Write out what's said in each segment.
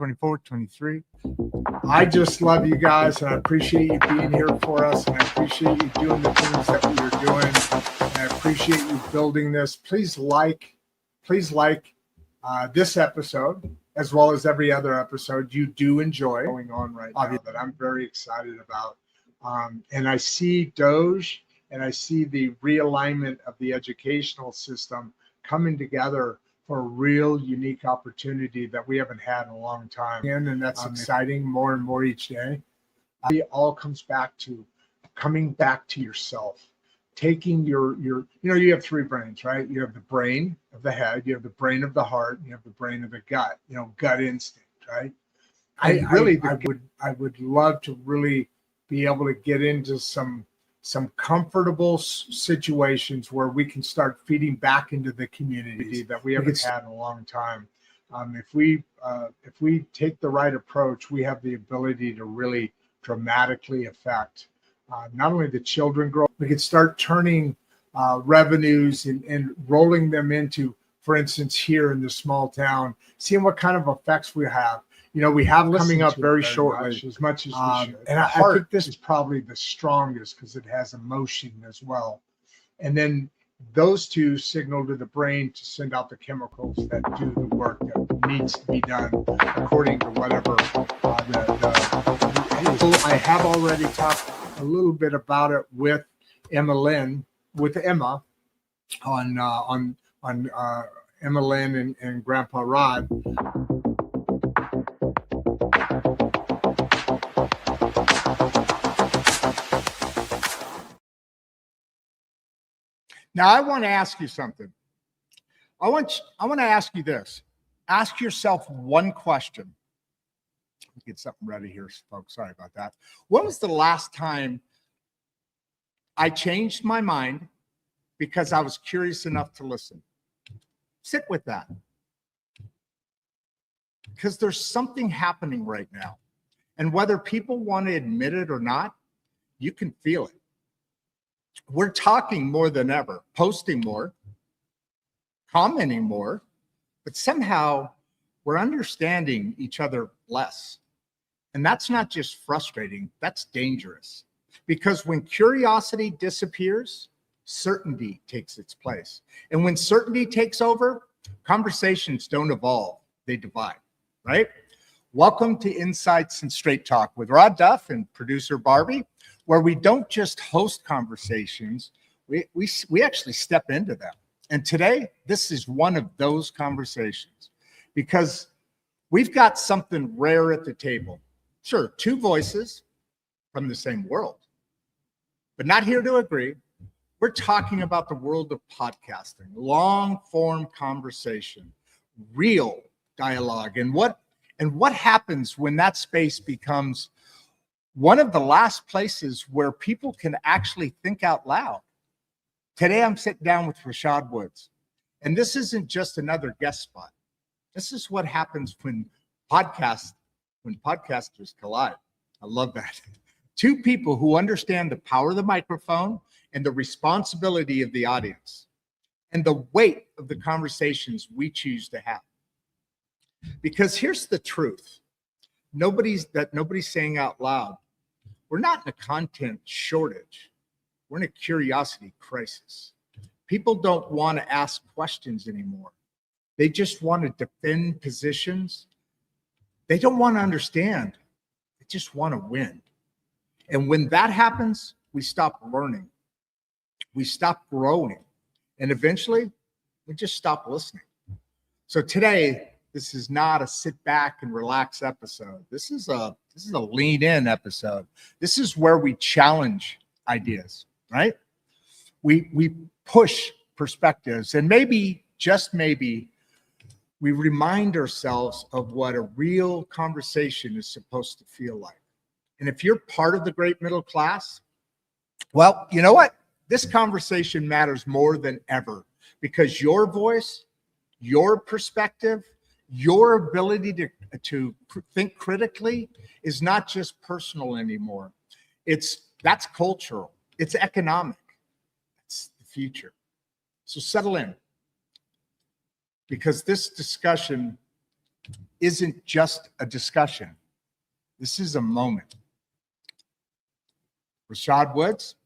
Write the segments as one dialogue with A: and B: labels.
A: 24, 23. I just love you guys, and I appreciate you being here for us, and I appreciate you doing the things that we are doing, and I appreciate you building this. Please like this episode, as well as every other episode you do enjoy going on right now that I'm very excited about. And I see Doge, and I see the realignment of the educational system coming together for a real unique opportunity that we haven't had in a long time. And that's exciting more and more each day. It all comes back to coming back to yourself, taking your, you have three brains, right? You have the brain of the head, you have the brain of the heart, and you have the brain of the gut, gut instinct, right? I would love to really be able to get into some comfortable situations where we can start feeding back into the community that we haven't had in a long time. If we take the right approach, we have the ability to really dramatically affect not only the children grow, we can start turning revenues and rolling them into, for instance, here in this small town, seeing what kind of effects we have. We have coming up very shortly, as much as we should. And I think this is probably the strongest because it has emotion as well. And then those two signal to the brain to send out the chemicals that do the work that needs to be done according to whatever I have already talked a little bit about it with Emma on Emma Lynn and Grandpa Rod. Now, I want to ask you something. I want to ask you this. Ask yourself one question. Get something ready here, folks. Sorry about that. When was the last time I changed my mind because I was curious enough to listen? Sit with that. Because there's something happening right now. And whether people want to admit it or not, you can feel it. We're talking more than ever, posting more, commenting more, but somehow we're understanding each other less. And that's not just frustrating, that's dangerous. Because when curiosity disappears, certainty takes its place. And when certainty takes over, conversations don't evolve, they divide, right? Welcome to Insights and Straight Talk with Rod Duff and producer Barbie, where we don't just host conversations, we actually step into them. And today, this is one of those conversations because we've got something rare at the table. Sure, two voices from the same world, but not here to agree. We're talking about the world of podcasting, long-form conversation, real dialogue, and what happens when that space becomes one of the last places where people can actually think out loud. Today, I'm sitting down with Rashad Woods, and this isn't just another guest spot. This is what happens when podcasters collide. I love that. Two people who understand the power of the microphone and the responsibility of the audience and the weight of the conversations we choose to have. Because here's the truth. Nobody's saying out loud, we're not in a content shortage. We're in a curiosity crisis. People don't want to ask questions anymore. They just want to defend positions. They don't want to understand. They just want to win. And when that happens, we stop learning. We stop growing. And eventually, we just stop listening. So today, this is not a sit back and relax episode. This is a lean in episode. This is where we challenge ideas, right? We push perspectives, and maybe, just maybe, we remind ourselves of what a real conversation is supposed to feel like. And if you're part of the great middle class, well, you know what? This conversation matters more than ever because your voice, your perspective, your ability to think critically is not just personal anymore. That's cultural. It's economic. It's the future. So settle in, because this discussion isn't just a discussion. This is a moment. Rashad Woods,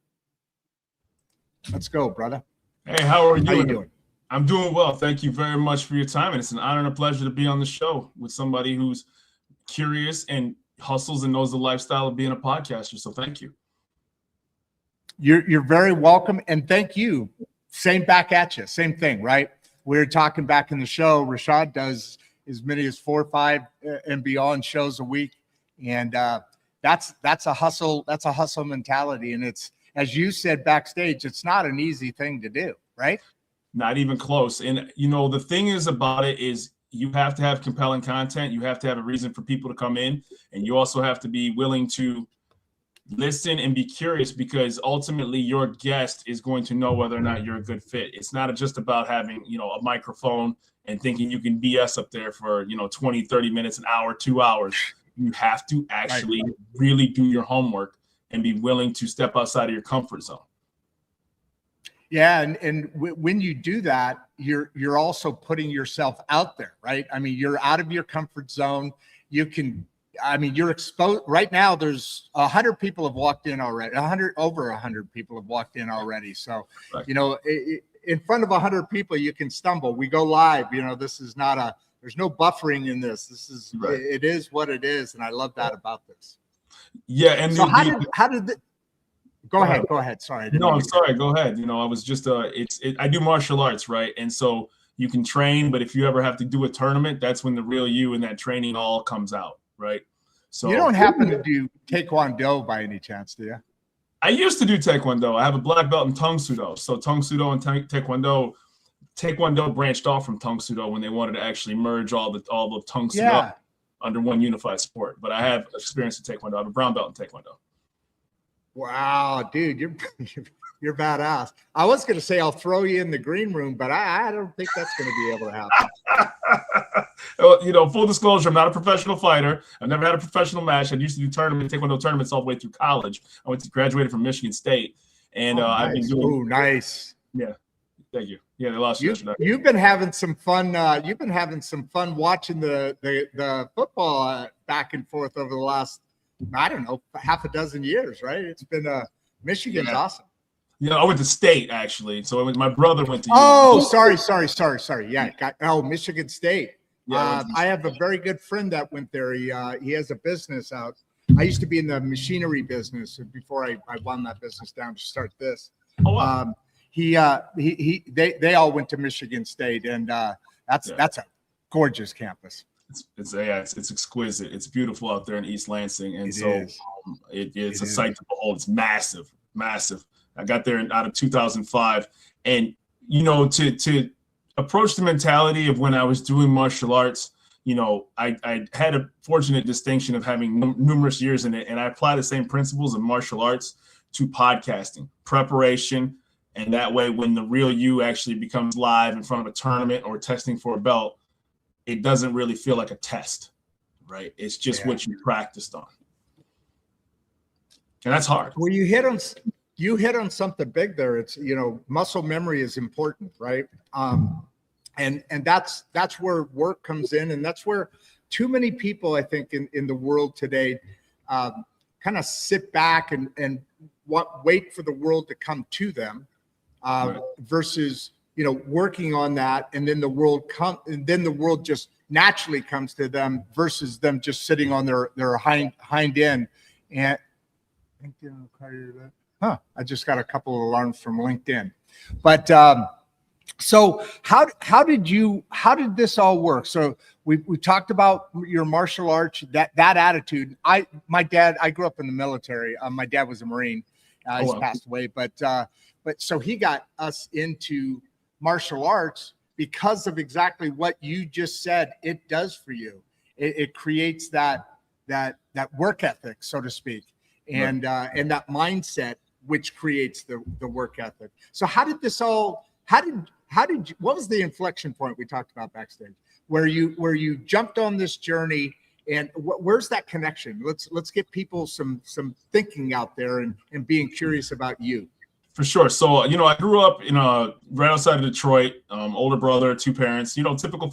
A: let's go, brother.
B: Hey, how are you?
A: How you doing?
B: I'm doing well. Thank you very much for your time. And it's an honor and a pleasure to be on the show with somebody who's curious and hustles and knows the lifestyle of being a podcaster. So thank you.
A: You're very welcome. And thank you. Same back at you. Same thing, right? We were talking back in the show. Rashad does as many as 4 or 5 and beyond shows a week. And that's a hustle. That's a hustle mentality. And it's, as you said backstage, it's not an easy thing to do, right?
B: Not even close. And, you know, the thing is about it is you have to have compelling content. You have to have a reason for people to come in. And you also have to be willing to listen and be curious, because ultimately your guest is going to know whether or not you're a good fit. It's not just about having, you know, a microphone and thinking you can BS up there for, you know, 20, 30 minutes, an hour, 2 hours. You have to actually really do your homework and be willing to step outside of your comfort zone.
A: Yeah, and when you do that, you're also putting yourself out there, right? I mean, you're out of your comfort zone. You can, I mean, you're exposed right now. There's 100 people have walked in already. Over 100 people have walked in already. So, you know, in front of 100 people, you can stumble. We go live. You know, this is not a. There's no buffering in this. This is it is what it is, and I love that about this.
B: Yeah, and
A: so how did the, Go ahead. Sorry.
B: No, I'm sorry. Go ahead. You know, I was just I do martial arts, right? And so you can train, but if you ever have to do a tournament, that's when the real you and that training all comes out, right? So
A: you don't happen to do Taekwondo by any chance, do you?
B: I used to do Taekwondo. I have a black belt in Tung Sudo. So Tung Sudo and Taekwondo branched off from Tung Sudo when they wanted to actually merge all of Tung Sudo under one unified sport. But I have experience in Taekwondo. I have a brown belt in Taekwondo.
A: Wow, dude, you're badass. I was going to say I'll throw you in the green room, but I don't think that's going to be able to happen.
B: Well, you know, full disclosure, I'm not a professional fighter. I've never had a professional match. I used to do Taekwondo tournaments all the way through college. I graduated from Michigan State, and
A: nice.
B: I've been doing.
A: Oh, nice.
B: Yeah, thank you. Yeah, they lost yesterday.
A: You've been having some fun. You've been having some fun watching the football back and forth over the last, I don't know, half a dozen years, right? It's been Michigan's awesome.
B: Yeah, I went to State actually. So my brother went to.
A: Oh, sorry. Yeah, Michigan State.
B: Yeah,
A: I have a very good friend that went there. He has a business out. I used to be in the machinery business before I wound that business down to start this.
B: Oh, wow.
A: They all went to Michigan State, and that's a gorgeous campus.
B: It's exquisite. It's beautiful out there in East Lansing, and it's a sight to behold. It's massive. I got there out of 2005, and you know, to approach the mentality of when I was doing martial arts, you know, I had a fortunate distinction of having numerous years in it, and I apply the same principles of martial arts to podcasting preparation, and that way, when the real you actually becomes live in front of a tournament or testing for a belt, it doesn't really feel like a test, right? It's just what you practiced on. And that's hard.
A: Well, you hit on something big there. It's, you know, muscle memory is important, right? And that's where work comes in. And that's where too many people, I think, in the world today kind of sit back and wait for the world to come to them versus, you know, working on that, and then the world just naturally comes to them versus them just sitting on their hind end. And I just got a couple of alarms from LinkedIn. But so how did this all work? So we talked about your martial arts, that attitude. I grew up in the military. My dad was a Marine. He's passed away, but so he got us into martial arts because of exactly what you just said. It does for you. It creates that work ethic, so to speak, and that mindset, which creates the work ethic. So how did this all? What was the inflection point we talked about backstage, where you jumped on this journey, and where's that connection? Let's get people some thinking out there and being curious about you.
B: For sure. So, you know, I grew up in right outside of Detroit, older brother, 2 parents, you know, typical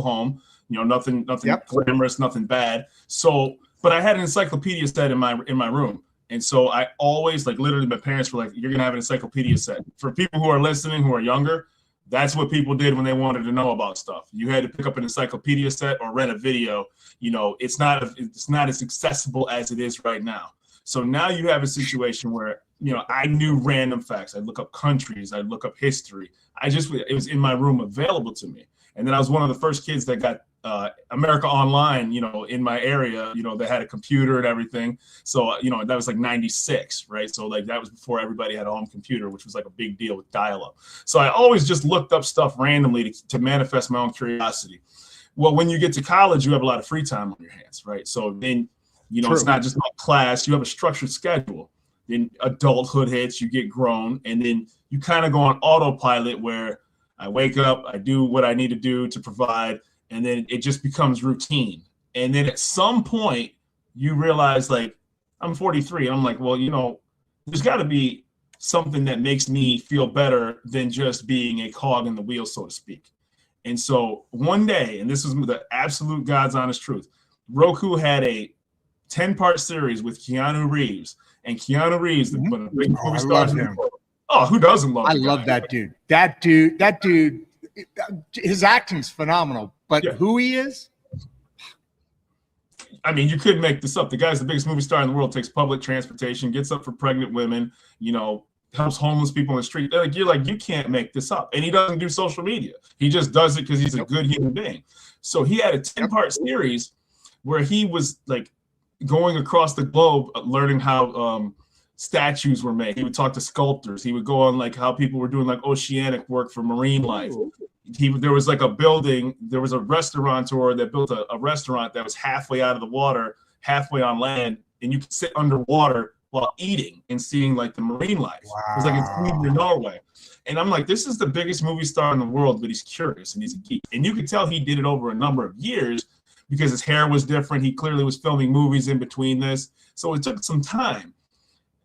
B: home, nothing
A: Yep.
B: glamorous, nothing bad. So, but I had an encyclopedia set in my room. And so I always, like, literally my parents were like, you're going to have an encyclopedia set. For people who are listening, who are younger, that's what people did when they wanted to know about stuff. You had to pick up an encyclopedia set or rent a video. It's not as accessible as it is right now. So now you have a situation where, I knew random facts. I'd look up countries. I'd look up history. It was in my room available to me. And then I was one of the first kids that got America Online, in my area, that had a computer and everything. So, that was like 96, right? So like that was before everybody had a home computer, which was like a big deal with dial-up. So I always just looked up stuff randomly to manifest my own curiosity. Well, when you get to college, you have a lot of free time on your hands, right? So then,
A: True.
B: It's not just about class. You have a structured schedule. Then adulthood hits, you get grown, and then you kind of go on autopilot where I wake up, I do what I need to do to provide, and then it just becomes routine. And then at some point, you realize, like, I'm 43, and I'm like, well, there's got to be something that makes me feel better than just being a cog in the wheel, so to speak. And so one day, and this is the absolute God's honest truth, Roku had a 10-part series with Keanu Reeves. And Keanu Reeves, one of the big movie stars in the world. Oh, who doesn't love him? I
A: love that dude. That dude, his acting's phenomenal. But who he is?
B: I mean, you couldn't make this up. The guy's the biggest movie star in the world, takes public transportation, gets up for pregnant women, helps homeless people in the street. You're like, you can't make this up. And he doesn't do social media. He just does it because he's a good human being. So he had a 10-part series where he was like going across the globe, learning how statues were made. He would talk to sculptors. He would go on like how people were doing like oceanic work for marine life. There was like a building, there was a restaurateur that built a restaurant that was halfway out of the water, halfway on land, and you could sit underwater while eating and seeing like the marine life. Wow. It was like in Sweden or Norway. And I'm like, this is the biggest movie star in the world, but he's curious and he's a geek. And you could tell he did it over a number of years because his hair was different. He clearly was filming movies in between this. So it took some time.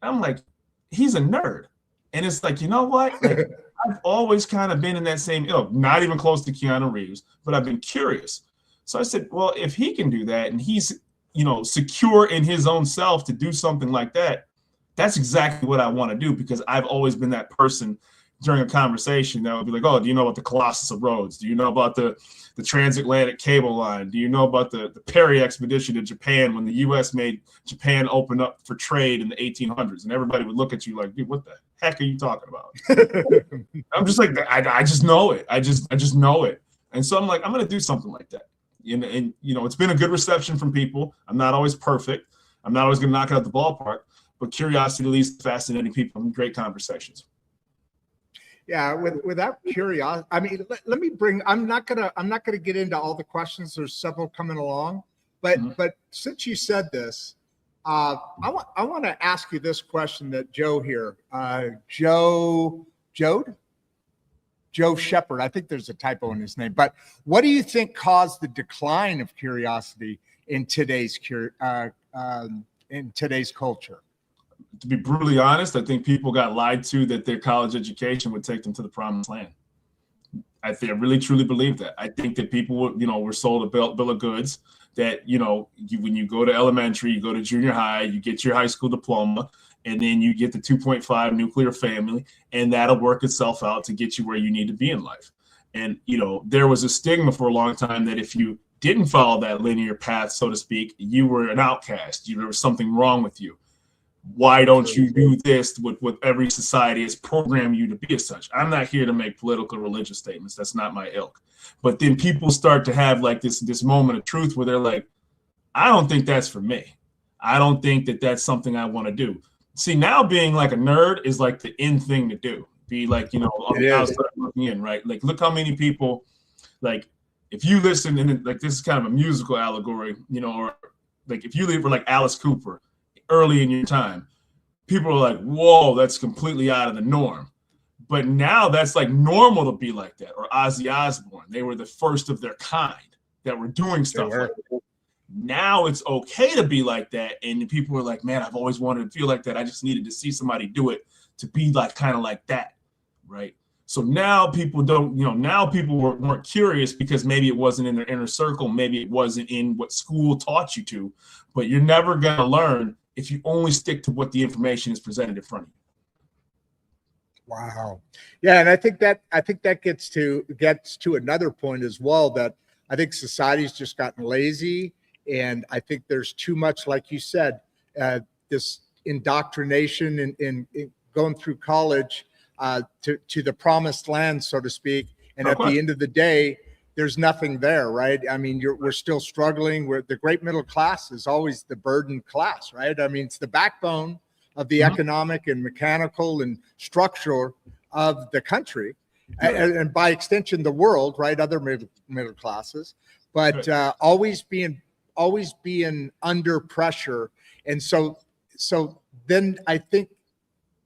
B: I'm like, he's a nerd. And it's like, you know what? Like, I've always kind of been in that same, not even close to Keanu Reeves, but I've been curious. So I said, well, if he can do that and he's, secure in his own self to do something like that, that's exactly what I want to do, because I've always been that person during a conversation that would be like, oh, do you know about the Colossus of Rhodes? Do you know about the transatlantic cable line? Do you know about the Perry expedition to Japan when the U.S. made Japan open up for trade in the 1800s? And everybody would look at you like, dude, what the heck are you talking about? I'm just like, I just know it. I just know it. And so I'm like, I'm going to do something like that. And it's been a good reception from people. I'm not always perfect. I'm not always going to knock it out the ballpark, but curiosity leads to fascinating people and great conversations.
A: Yeah, without curiosity, I mean, let me bring. I'm not gonna get into all the questions. There's several coming along, but since you said this, I want to ask you this question that Joe here, Joe Shepard. I think there's a typo in his name, but what do you think caused the decline of curiosity in today's culture?
B: To be brutally honest, I think people got lied to that their college education would take them to the promised land. I really truly believe that. I think that people were sold a bill of goods that, when you go to elementary, you go to junior high, you get your high school diploma, and then you get the 2.5 nuclear family, and that'll work itself out to get you where you need to be in life. And, there was a stigma for a long time that if you didn't follow that linear path, so to speak, you were an outcast. There was something wrong with you. Why don't you do this with every society has programmed you to be as such? I'm not here to make political religious statements. That's not my ilk. But then people start to have like this moment of truth where they're like, I don't think that's for me. I don't think that that's something I want to do. See, now being like a nerd is like the in thing to do. Be like, on the outside looking in, right? Like, look how many people, like, if you listen, and like this is kind of a musical allegory, or like if you were like Alice Cooper early in your time, people are like, whoa, that's completely out of the norm. But now that's like normal to be like that. Or Ozzy Osbourne, they were the first of their kind that were doing stuff like that. Now it's okay to be like that. And people are like, man, I've always wanted to feel like that. I just needed to see somebody do it to be like kind of like that, right? So now people don't, now people weren't curious because maybe it wasn't in their inner circle. Maybe it wasn't in what school taught you to, but you're never going to learn if you only stick to what the information is presented in front of you.
A: Wow. Yeah. And I think that gets to another point as well, that I think society's just gotten lazy. And I think there's too much, like you said, this indoctrination in going through college to the promised land, so to speak. And at the end of the day, there's nothing there, right? I mean, we're still struggling. The great middle class is always the burdened class, right? I mean, it's the backbone of the economic and mechanical and structure of the country, and by extension, the world, right? Other middle classes, but always being under pressure. And so then I think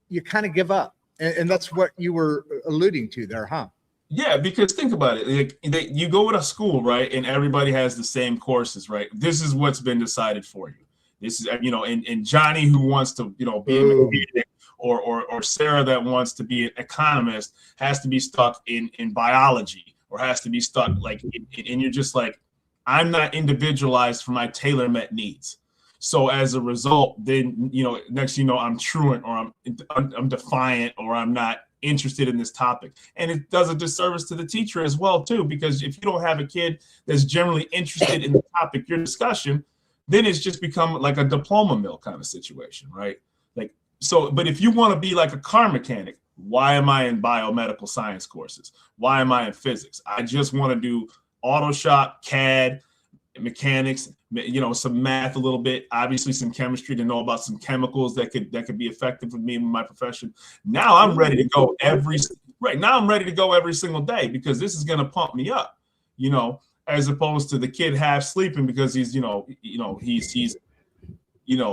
A: you kind of give up. And that's what you were alluding to there, huh?
B: Yeah, because think about it. Like, you go to school, right? And everybody has the same courses, right? This is what's been decided for you. This is, and Johnny, who wants to, be a mechanic, or Sarah that wants to be an economist, has to be stuck in biology, or has to be stuck and you're just like, I'm not individualized for my tailor-made needs. So as a result, then, next, I'm truant, or I'm defiant, or I'm not interested in this topic. And it does a disservice to the teacher as well, too, because if you don't have a kid that's generally interested in the topic, your discussion, then it's just become like a diploma mill kind of situation, right? But if you want to be like a car mechanic, why am I in biomedical science courses? Why am I in physics? I just want to do auto shop, CAD, mechanics, some math a little bit, obviously some chemistry, to know about some chemicals that could be effective for me in my profession. Now I'm ready to go every single day, because this is going to pump me up, as opposed to the kid half sleeping because he's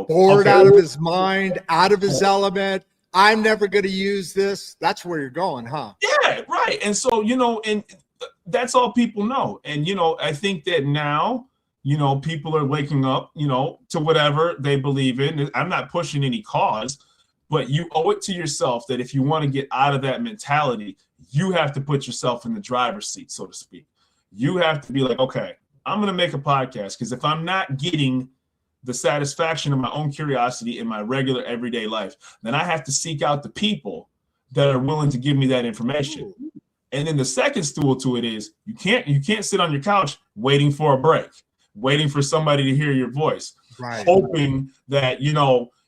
A: bored out of his mind, out of his element. I'm never going to use this. That's where you're going, huh?
B: Yeah, right. And so, and that's all people know. And, I think that now, people are waking up, to whatever they believe in. I'm not pushing any cause, but you owe it to yourself that if you want to get out of that mentality, you have to put yourself in the driver's seat, so to speak. You have to be like, okay, I'm going to make a podcast, because if I'm not getting the satisfaction of my own curiosity in my regular everyday life, then I have to seek out the people that are willing to give me that information. And then the second stool to it is you can't sit on your couch waiting for a break, waiting for somebody to hear your voice,
A: right,
B: hoping that,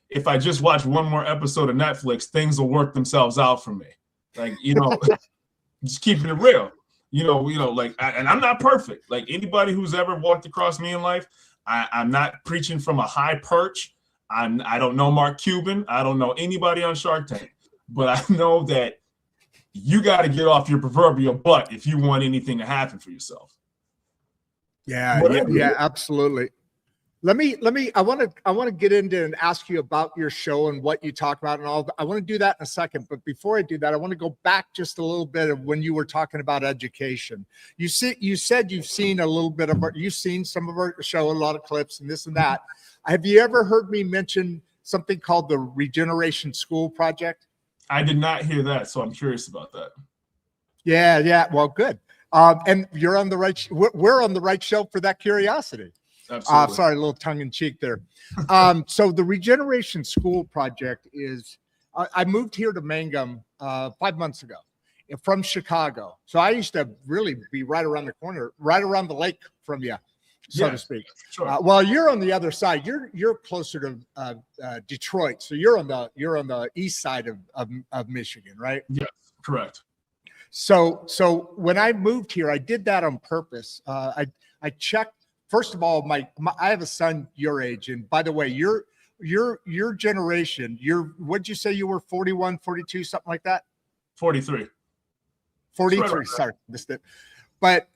B: if I just watch one more episode of Netflix, things will work themselves out for me. Just keeping it real, and I'm not perfect. Like anybody who's ever walked across me in life, I'm not preaching from a high perch. I don't know Mark Cuban. I don't know anybody on Shark Tank, but I know that you got to get off your proverbial butt if you want anything to happen for yourself.
A: Yeah, absolutely. I want to get into and ask you about your show and what you talk about and all. I want to do that in a second, but before I do that, I want to go back just a little bit of when you were talking about education. You said you've seen a little bit of you've seen some of our show, a lot of clips and this and that. Have you ever heard me mention something called the Regeneration School Project?
B: I did not hear that, so I'm curious about that.
A: Yeah. Well, good. And you're on the right. We're on the right show for that curiosity.
B: Absolutely.
A: Sorry, a little tongue in cheek there. So the Regeneration School Project is. I moved here to Mangum 5 months ago from Chicago. So I used to really be right around the corner, right around the lake from you, so to speak.
B: Sure.
A: Well, you're on the other side. You're closer to Detroit, so you're on the east side of Michigan, right?
B: Yes, correct.
A: So when I moved here, I did that on purpose. I checked. First of all, I have a son your age, and by the way, your generation. What'd you say you were? 41, 42, something like that.
B: 43.
A: 43.
B: Right.
A: Sorry, missed it. But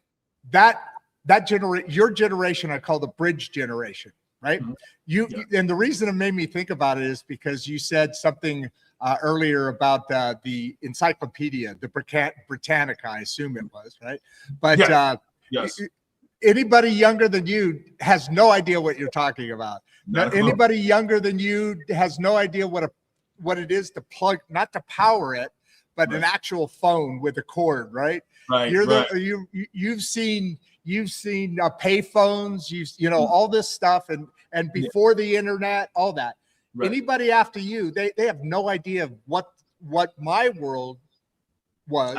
A: your generation, I call the bridge generation, right? Mm-hmm. And the reason it made me think about it is because you said something earlier about the encyclopedia, the Britannica, I assume it was, right? But
B: yes.
A: Anybody younger than you has no idea what you're talking about. Anybody younger than you has no idea what it is to plug, not to power it, but an actual phone with a cord, right?
B: Right.
A: You've seen pay phones, you know, all this stuff, and before the internet, all that. Right. Anybody after you, they have no idea what my world was.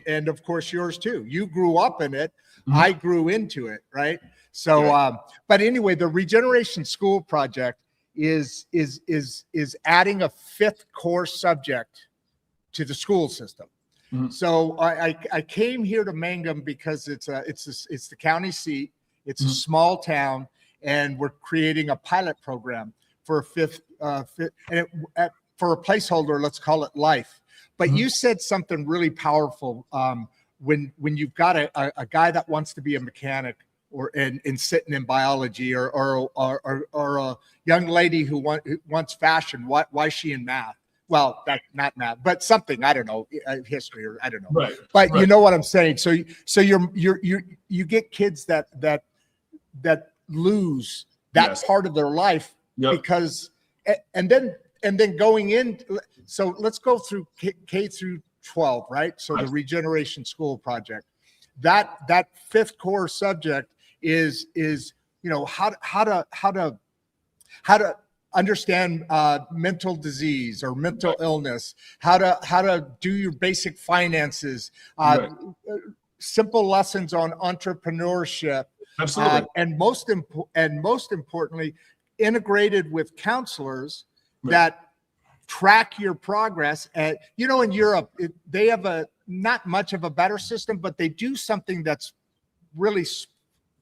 A: And of course yours too. You grew up in it. Mm-hmm. I grew into it, right? So but anyway, the Regeneration School Project is adding a 5th core subject to the school system. Mm-hmm. So I came here to Mangum because it's the county seat. It's a small town, and we're creating a pilot program for a fifth for a placeholder. Let's call it life. But you said something really powerful when you've got a guy that wants to be a mechanic and sitting in biology, or a young lady who wants fashion. Why is she in math? Well, not math, but something, I don't know, history, or I don't know. Right. But you know what I'm saying. So you get kids that lose that part of their life because, and then going in. So let's go through K through 12, right? So the Regeneration School Project, that 5th core subject is how to understand mental disease or mental illness, how to do your basic finances, simple lessons on entrepreneurship, and most importantly, integrated with counselors that track your progress. And in Europe, they have not much of a better system, but they do something that's really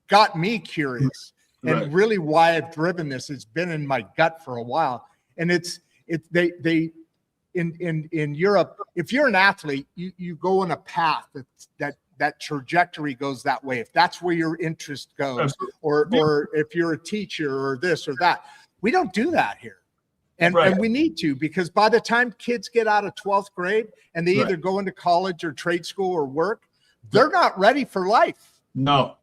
A: got me curious. And really why I've driven this. It's been in my gut for a while. And they in Europe, if you're an athlete, you go on a path that trajectory goes that way. If that's where your interest goes, or if you're a teacher or this or that. We don't do that here. And we need to, because by the time kids get out of 12th grade and they either go into college or trade school or work, they're not ready for life.
B: No.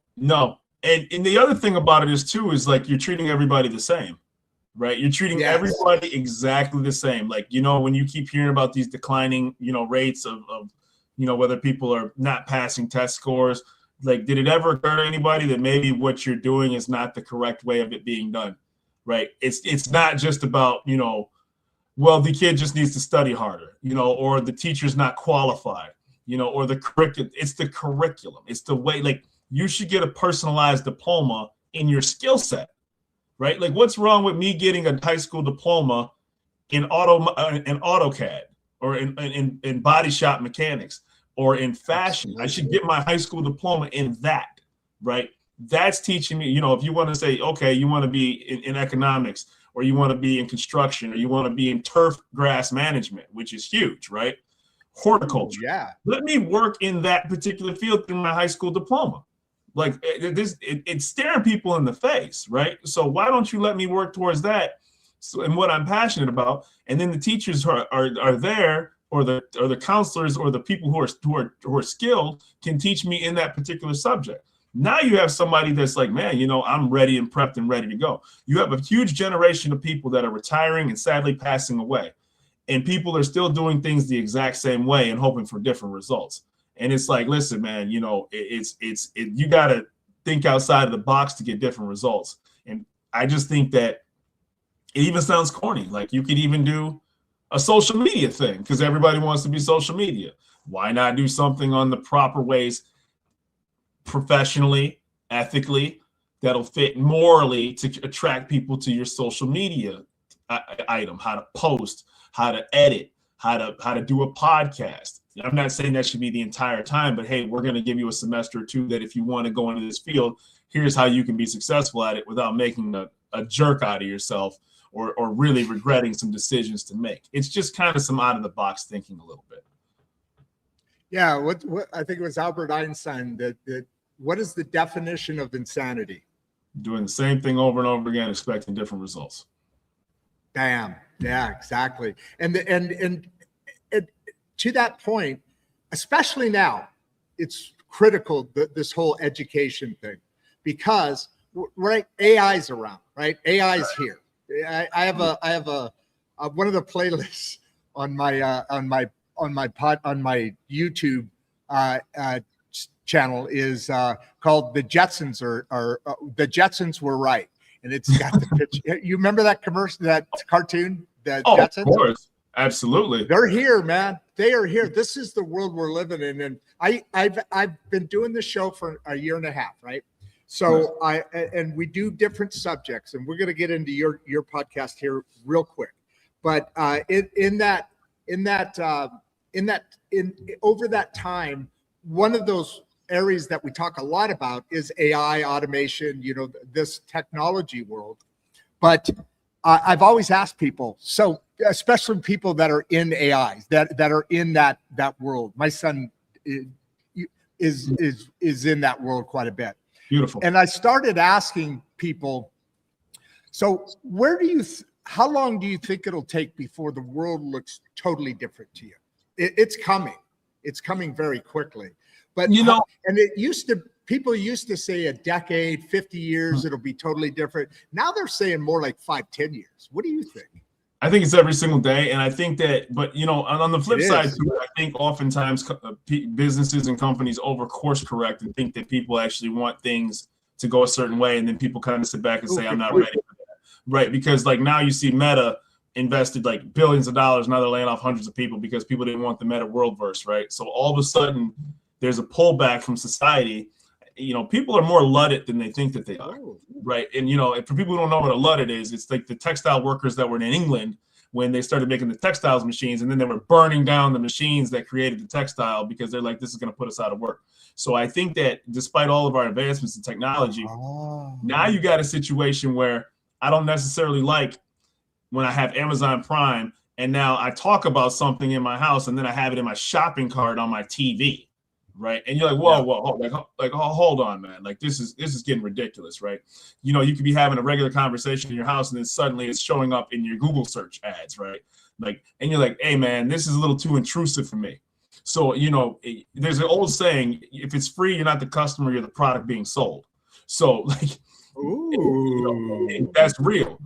B: And the other thing about it is like you're treating everybody the same, right? You're treating everybody exactly the same. Like, when you keep hearing about these declining, rates of whether people are not passing test scores, like, did it ever occur to anybody that maybe what you're doing is not the correct way of it being done, right? It's not just about, well, the kid just needs to study harder, or the teacher's not qualified, or the curriculum. It's the curriculum. It's the way, like, you should get a personalized diploma in your skill set, right? Like, what's wrong with me getting a high school diploma in AutoCAD or in body shop mechanics or in fashion? I should get my high school diploma in that, right? That's teaching me, if you want to say, okay, you want to be in economics, or you want to be in construction, or you want to be in turf grass management, which is huge, right? Horticulture.
A: Yeah.
B: Let me work in that particular field through my high school diploma. Like, it's staring people in the face, right? So why don't you let me work towards that? So, and what I'm passionate about, and then the teachers are there, or the counselors, or the people who are skilled can teach me in that particular subject. Now you have somebody that's like, man, I'm ready and prepped and ready to go. You have a huge generation of people that are retiring and sadly passing away, and people are still doing things the exact same way and hoping for different results. And it's like, listen, man, you got to think outside of the box to get different results. And I just think that it even sounds corny. Like, you could even do a social media thing, because everybody wants to be social media. Why not do something on the proper ways, professionally, ethically, that'll fit morally to attract people to your social media item? How to post, how to edit, how to do a podcast. I'm not saying that should be the entire time, but hey, we're going to give you a semester or two that if you want to go into this field, here's how you can be successful at it without making a jerk out of yourself or really regretting some decisions to make. It's just kind of some out of the box thinking a little bit.
A: Yeah, what I think it was Albert Einstein that what is the definition of insanity?
B: Doing the same thing over and over again, expecting different results.
A: Damn. Yeah, exactly. And to that point, especially now, it's critical that this whole education thing, because AI's around, right? AI's here. I have one of the playlists on my on my YouTube channel is called "The Jetsons are the Jetsons Were Right," and it's got the picture. You remember that commercial, that cartoon, the Jetsons?
B: Of course, absolutely.
A: They're here, man. They are here. This is the world we're living in, and I've been doing this show for a year and a half, right? So and we do different subjects, and we're going to get into your podcast here real quick. But over that time, one of those areas that we talk a lot about is AI, automation, this technology world. But I've always asked people, so especially people that are in AI, that are in that world. My son is in that world quite a bit.
B: Beautiful.
A: And I started asking people, so how long do you think it'll take before the world looks totally different to you? It's coming. It's coming very quickly. But and people used to say a decade, 50 years, it'll be totally different. Now they're saying more like 5-10 years. What do you think?
B: I think it's every single day. And I think that, but on the flip side, I think oftentimes businesses and companies over course correct and think that people actually want things to go a certain way. And then people kind of sit back and say, I'm not ready for that. Right. Because like now you see Meta invested like billions of dollars. Now they're laying off hundreds of people because people didn't want the Meta worldverse. Right. So all of a sudden there's a pullback from society. People are more luddite than they think that they are, right? And, for people who don't know what a luddite is, it's like the textile workers that were in England when they started making the textiles machines, and then they were burning down the machines that created the textile because they're like, this is going to put us out of work. So I think that despite all of our advancements in technology, now you got a situation where I don't necessarily like when I have Amazon Prime and now I talk about something in my house and then I have it in my shopping cart on my TV. Right. And you're like, whoa, hold on, man. Like this is getting ridiculous. Right. You could be having a regular conversation in your house and then suddenly it's showing up in your Google search ads. Right. Like, and you're like, hey, man, this is a little too intrusive for me. So, there's an old saying, if it's free, you're not the customer, you're the product being sold. So like, that's real,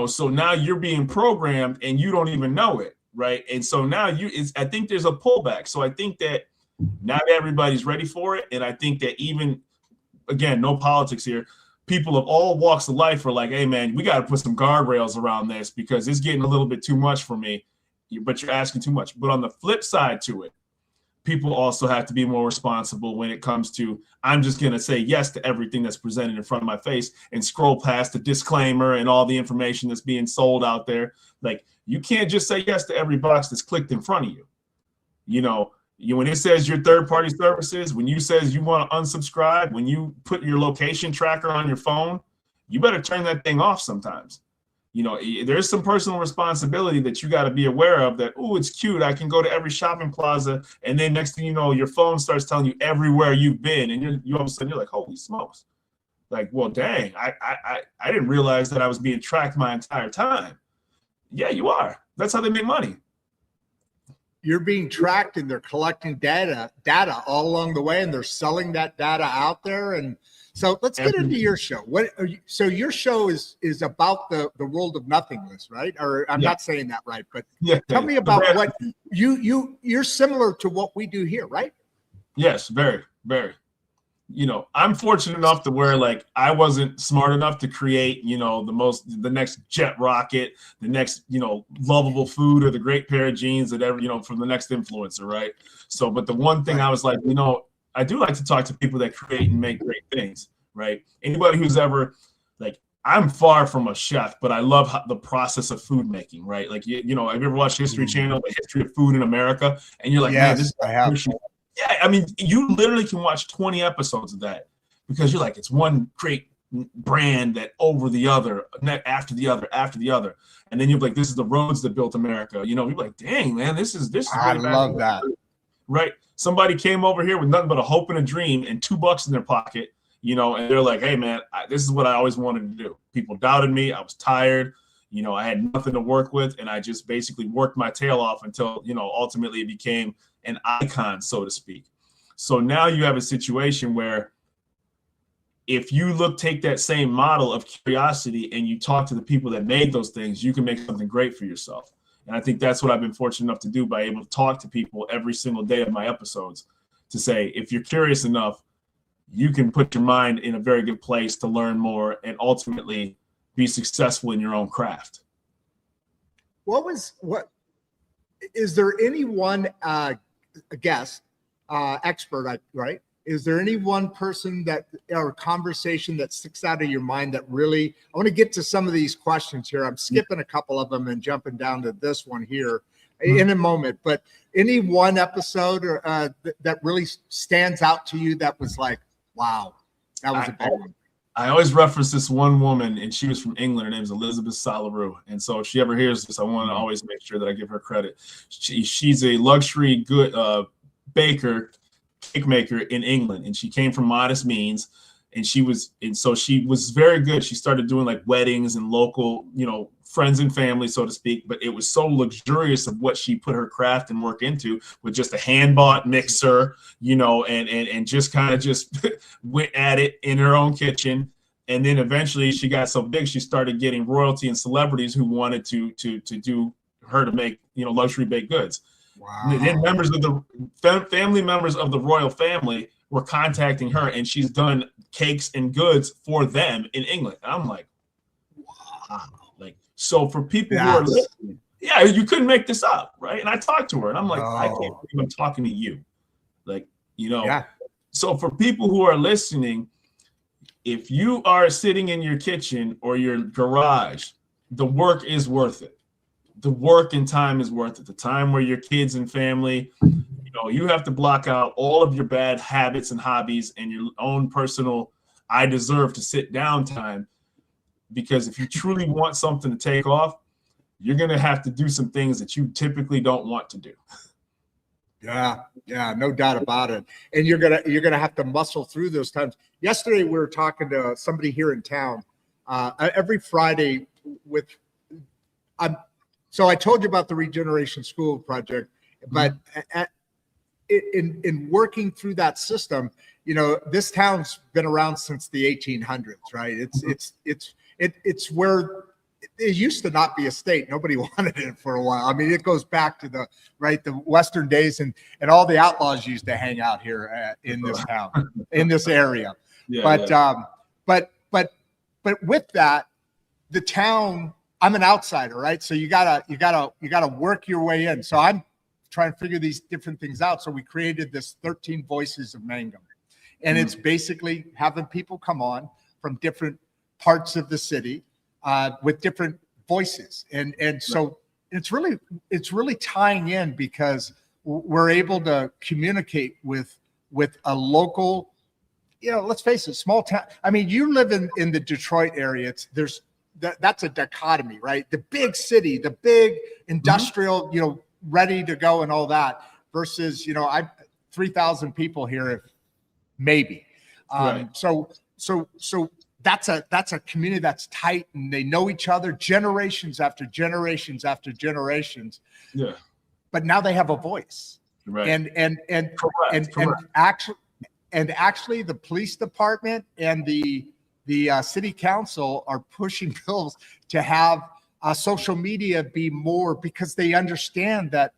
B: so now you're being programmed and you don't even know it. Right. And so now I think there's a pullback. So I think that not everybody's ready for it. And I think that even, again, no politics here, people of all walks of life are like, hey, man, we got to put some guardrails around this because it's getting a little bit too much for me, but you're asking too much. But on the flip side to it, people also have to be more responsible when it comes to, I'm just going to say yes to everything that's presented in front of my face and scroll past the disclaimer and all the information that's being sold out there. Like, you can't just say yes to every box that's clicked in front of you. When it says your third-party services, when you says you want to unsubscribe, when you put your location tracker on your phone, you better turn that thing off sometimes. There's some personal responsibility that you got to be aware of that, oh, it's cute. I can go to every shopping plaza. And then next thing you know, your phone starts telling you everywhere you've been. And you all of a sudden, you're like, holy smokes. Like, well, dang, I didn't realize that I was being tracked my entire time. Yeah, you are. That's how they make money.
A: You're being tracked and they're collecting data all along the way and they're selling that data out there. And so let's get into your show. So your show is about the world of nothingness, right? Or I'm not saying that right, but tell me about what you're similar to what we do here, right?
B: Yes, very, very. I'm fortunate enough to where like I wasn't smart enough to create, the next jet rocket, the next, lovable food or the great pair of jeans that ever, from the next influencer. Right. So, but the one thing I was like, I do like to talk to people that create and make great things. Right. Anybody who's ever like, I'm far from a chef, but I love the process of food making. Right. Like, have you ever watched History Channel, the history of food in America? And you're like,
A: yes,
B: man, this is
A: I have.
B: Yeah, I mean, you literally can watch 20 episodes of that because you're like, it's one great brand that over the other, after the other. And then you're like, this is the roads that built America. You're like, dang, man, this is
A: I love that.
B: Right. Somebody came over here with nothing but a hope and a dream and $2 in their pocket, and they're like, hey, man, this is what I always wanted to do. People doubted me. I was tired. I had nothing to work with. And I just basically worked my tail off until, ultimately it became an icon, so to speak. So now you have a situation where if you take that same model of curiosity and you talk to the people that made those things, you can make something great for yourself. And I think that's what I've been fortunate enough to do by able to talk to people every single day of my episodes to say, if you're curious enough, you can put your mind in a very good place to learn more and ultimately be successful in your own craft.
A: Is there any one guest, expert, right? Is there any one person or conversation that sticks out of your mind that really, I want to get to some of these questions here. I'm skipping a couple of them and jumping down to this one here in a moment, but any one episode or that really stands out to you that was like, wow, that was a big one.
B: I always reference this one woman, and she was from England. Her name is Elizabeth Salaroo. And so if she ever hears this, I want to always make sure that I give her credit. She's a luxury good cake maker in England, and she came from modest means, and she was very good. She started doing like weddings and local, friends and family, so to speak, but it was so luxurious of what she put her craft and work into with just a hand-bought mixer, and just kind of just went at it in her own kitchen. And then eventually she got so big, she started getting royalty and celebrities who wanted to do her to make, luxury baked goods. Wow. Then members of the family members of the royal family were contacting her, and she's done cakes and goods for them in England. And I'm like, wow. So for people who are listening, you couldn't make this up, right? And I talked to her, and I'm like, I can't believe I'm talking to you. So for people who are listening, if you are sitting in your kitchen or your garage, the work is worth it. The work and time is worth it. The time where your kids and family, you have to block out all of your bad habits and hobbies and your own personal, I deserve to sit down time. Because if you truly want something to take off, you're going to have to do some things that you typically don't want to do.
A: Yeah, no doubt about it. And you're gonna have to muscle through those times. Yesterday, we were talking to somebody here in town. Every Friday so I told you about the Regeneration School project, but in working through that system, this town's been around since the 1800s, right? It's where it used to not be a state. Nobody wanted it for a while. I mean, it goes back to the Western days, and all the outlaws used to hang out here in this town, in this area. But with that, the town, I'm an outsider, right? So you gotta work your way in. So I'm trying to figure these different things out. So we created this 13 Voices of Mangum, and it's basically having people come on from different parts of the city with different voices, and so it's really tying in because we're able to communicate with a local, let's face it, small town. I mean, you live in the Detroit area. That's a dichotomy, right? The big city, the big industrial, ready to go and all that, versus I 3,000 people here, maybe.
B: Right.
A: So that's a community that's tight, and they know each other generations after generations after generations. Yeah. But now they have a voice. Right. And actually the police department and the city council are pushing bills to have social media be more, because they understand that,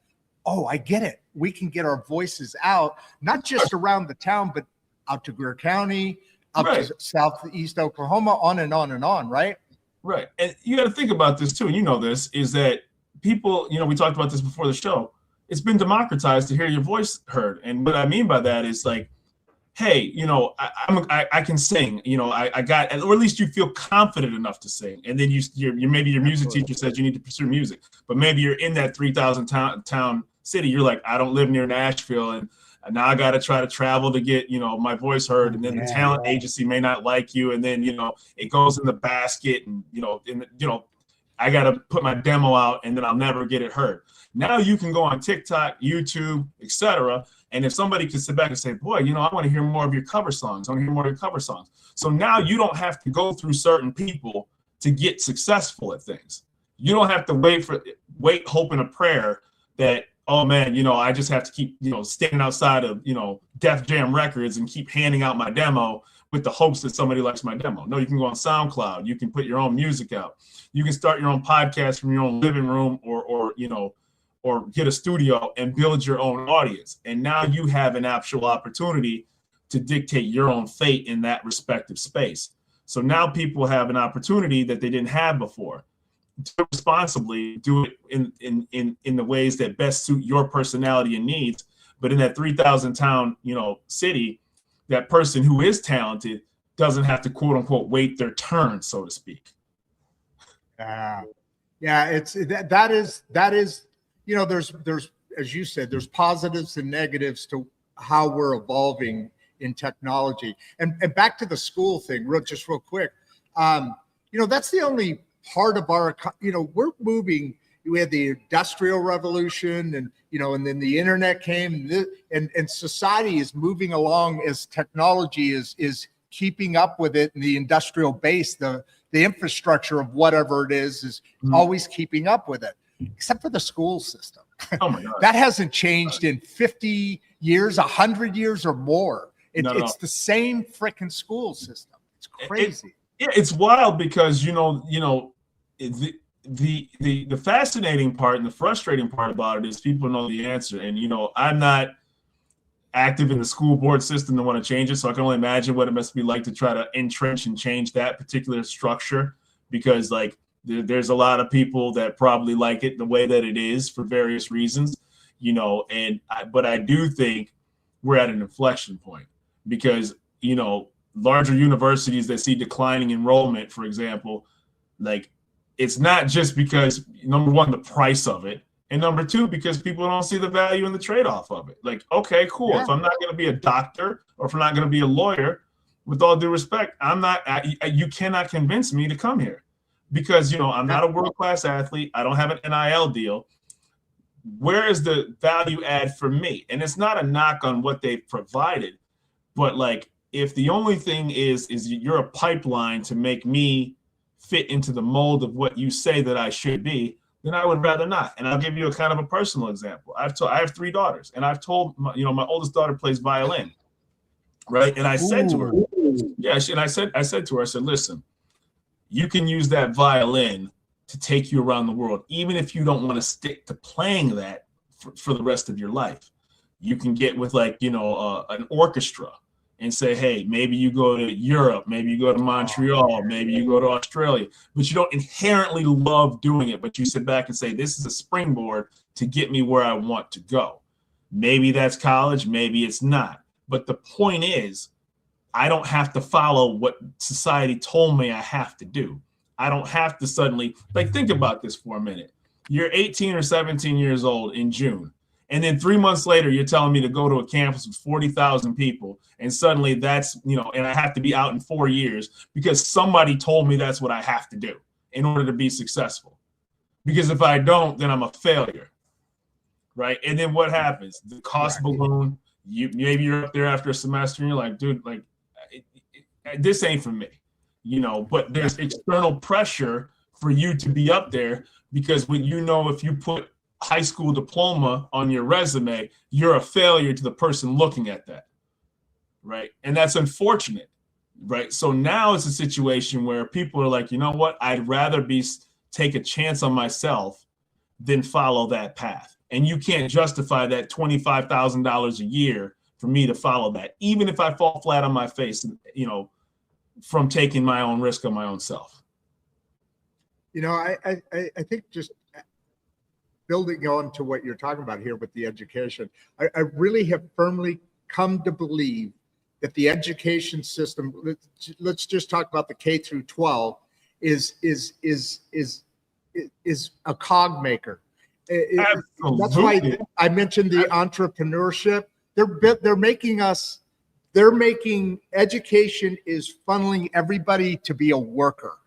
A: I get it. We can get our voices out, not just around the town, but out to Greer County, up to southeast Oklahoma, on and on and on, right?
B: Right. And you got to think about this too, and this, is that people, we talked about this before the show, it's been democratized to hear your voice heard. And what I mean by that is like, hey, I can sing, I got, or at least you feel confident enough to sing. And then maybe your music teacher says you need to pursue music, but maybe you're in that 3,000 town city. You're like, I don't live near Nashville, and now I got to try to travel to get, my voice heard. And then the talent agency may not like you. And then, it goes in the basket, and, I got to put my demo out, and then I'll never get it heard. Now you can go on TikTok, YouTube, etc. And if somebody could sit back and say, boy, I want to hear more of your cover songs. I want to hear more of your cover songs. So now you don't have to go through certain people to get successful at things. You don't have to wait, hope, and a prayer that, oh man, I just have to keep, standing outside of, Def Jam Records and keep handing out my demo with the hopes that somebody likes my demo. No, you can go on SoundCloud. You can put your own music out. You can start your own podcast from your own living room or get a studio and build your own audience. And now you have an actual opportunity to dictate your own fate in that respective space. So now people have an opportunity that they didn't have before. Do it responsibly, do it in the ways that best suit your personality and needs. But in that 3,000 town, city, that person who is talented doesn't have to quote unquote wait their turn, so to speak.
A: Yeah, it's that is, there's, as you said, there's positives and negatives to how we're evolving in technology. And back to the school thing, real quick. That's the only part of our, we're moving. We had the Industrial Revolution, and and then the internet came, and society is moving along as technology is keeping up with it, and the industrial base, the infrastructure of whatever it is always keeping up with it, except for the school system.
B: Oh my God.
A: That hasn't changed in 50 years, 100 years or more. It's the same freaking school system. It's crazy.
B: It's wild because the fascinating part and the frustrating part about it is people know the answer. And I'm not active in the school board system to want to change it, so I can only imagine what it must be like to try to entrench and change that particular structure, because there's a lot of people that probably like it the way that it is for various reasons, but I do think we're at an inflection point, because larger universities that see declining enrollment, for example, it's not just because, number one, the price of it, and number two, because people don't see the value and the trade-off of it. Okay, cool. Yeah. If I'm not going to be a doctor, or if I'm not going to be a lawyer, with all due respect, you cannot convince me to come here, because, I'm not a world-class athlete. I don't have an NIL deal. Where is the value add for me? And it's not a knock on what they've provided, but if the only thing is you're a pipeline to make me fit into the mold of what you say that I should be, then I would rather not. And I'll give you a kind of a personal example. I have 3 daughters, and I've told my oldest daughter plays violin, right? And I said to her, I said to her, listen, you can use that violin to take you around the world, even if you don't want to stick to playing that for the rest of your life. You can get with an orchestra and say, hey, maybe you go to Europe, maybe you go to Montreal, maybe you go to Australia, but you don't inherently love doing it, but you sit back and say, this is a springboard to get me where I want to go. Maybe that's college, maybe it's not. But the point is, I don't have to follow what society told me I have to do. I don't have to suddenly, think about this for a minute. You're 18 or 17 years old in June. And then 3 months later, you're telling me to go to a campus with 40,000 people. And suddenly that's, and I have to be out in 4 years because somebody told me that's what I have to do in order to be successful. Because if I don't, then I'm a failure. Right. And then what happens? The cost balloon, maybe you're up there after a semester and you're like, dude, this ain't for me, but there's external pressure for you to be up there, because when if you put high school diploma on your resume, you're a failure to the person looking at that, right? And that's unfortunate, right? So now it's a situation where people are like, you know what? I'd rather take a chance on myself than follow that path. And you can't justify that $25,000 a year for me to follow that, even if I fall flat on my face, from taking my own risk on my own self.
A: I think just building on to what you're talking about here with the education, I really have firmly come to believe that the education system, let's just talk about the K through 12, is a cog maker.
B: Absolutely.
A: That's why I mentioned the entrepreneurship. They're making education is funneling everybody to be a worker.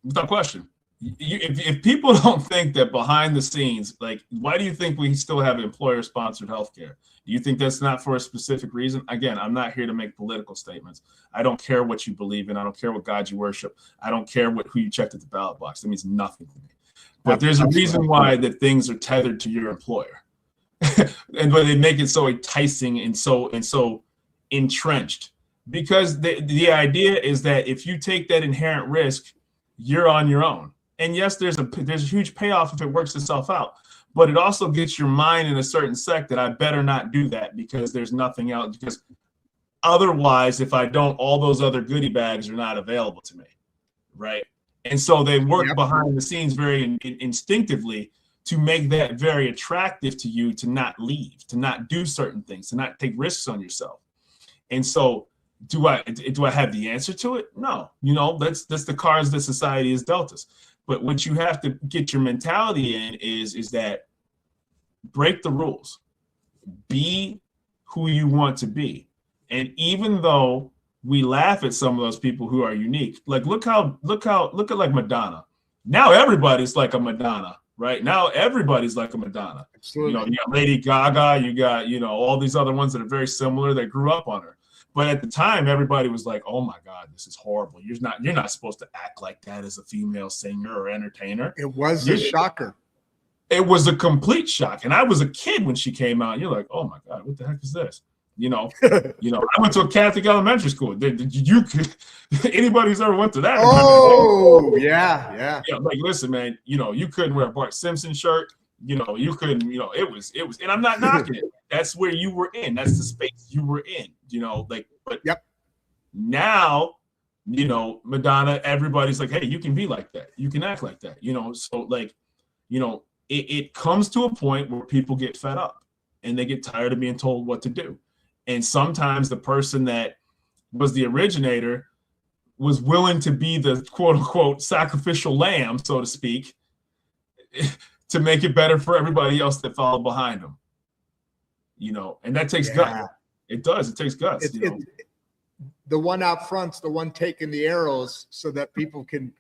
B: Without question. If people don't think that behind the scenes, why do you think we still have employer-sponsored healthcare? Do you think that's not for a specific reason? Again, I'm not here to make political statements. I don't care what you believe in. I don't care what God you worship. I don't care who you checked at the ballot box. That means nothing to me. But there's a reason why that things are tethered to your employer, and why they make it so enticing and so entrenched, Because the idea is that if you take that inherent risk, you're on your own. And yes, there's a huge payoff if it works itself out, but it also gets your mind in a certain sect that I better not do that because there's nothing else. Because otherwise, if I don't, all those other goodie bags are not available to me, right? And so they work behind the scenes very instinctively to make that very attractive to you to not leave, to not do certain things, to not take risks on yourself. And so do I have the answer to it? No. That's the cards that society has dealt us. But what you have to get your mentality in is that break the rules. Be who you want to be. And even though we laugh at some of those people who are unique, like look at like Madonna. Now everybody's like a Madonna, right? Now everybody's like a Madonna.
A: Absolutely.
B: You got Lady Gaga, you got, all these other ones that are very similar that grew up on her. But at the time, everybody was like, "Oh my God, this is horrible. You're not supposed to act like that as a female singer or entertainer."
A: It was a shocker.
B: It was a complete shock. And I was a kid when she came out. You're like, "Oh my God, what the heck is this?" I went to a Catholic elementary school. Anybody who's ever went to that?
A: Oh, yeah.
B: Like, listen, man. You couldn't wear a Bart Simpson shirt. You couldn't. It was. And I'm not knocking it. That's where you were in. That's the space you were in. But now, Madonna, everybody's like, hey, you can be like that. You can act like that. So it comes to a point where people get fed up and they get tired of being told what to do. And sometimes the person that was the originator was willing to be the quote unquote sacrificial lamb, so to speak, to make it better for everybody else that followed behind them. And that takes guts. It does. It takes guts.
A: The one out front's the one taking the arrows so that people can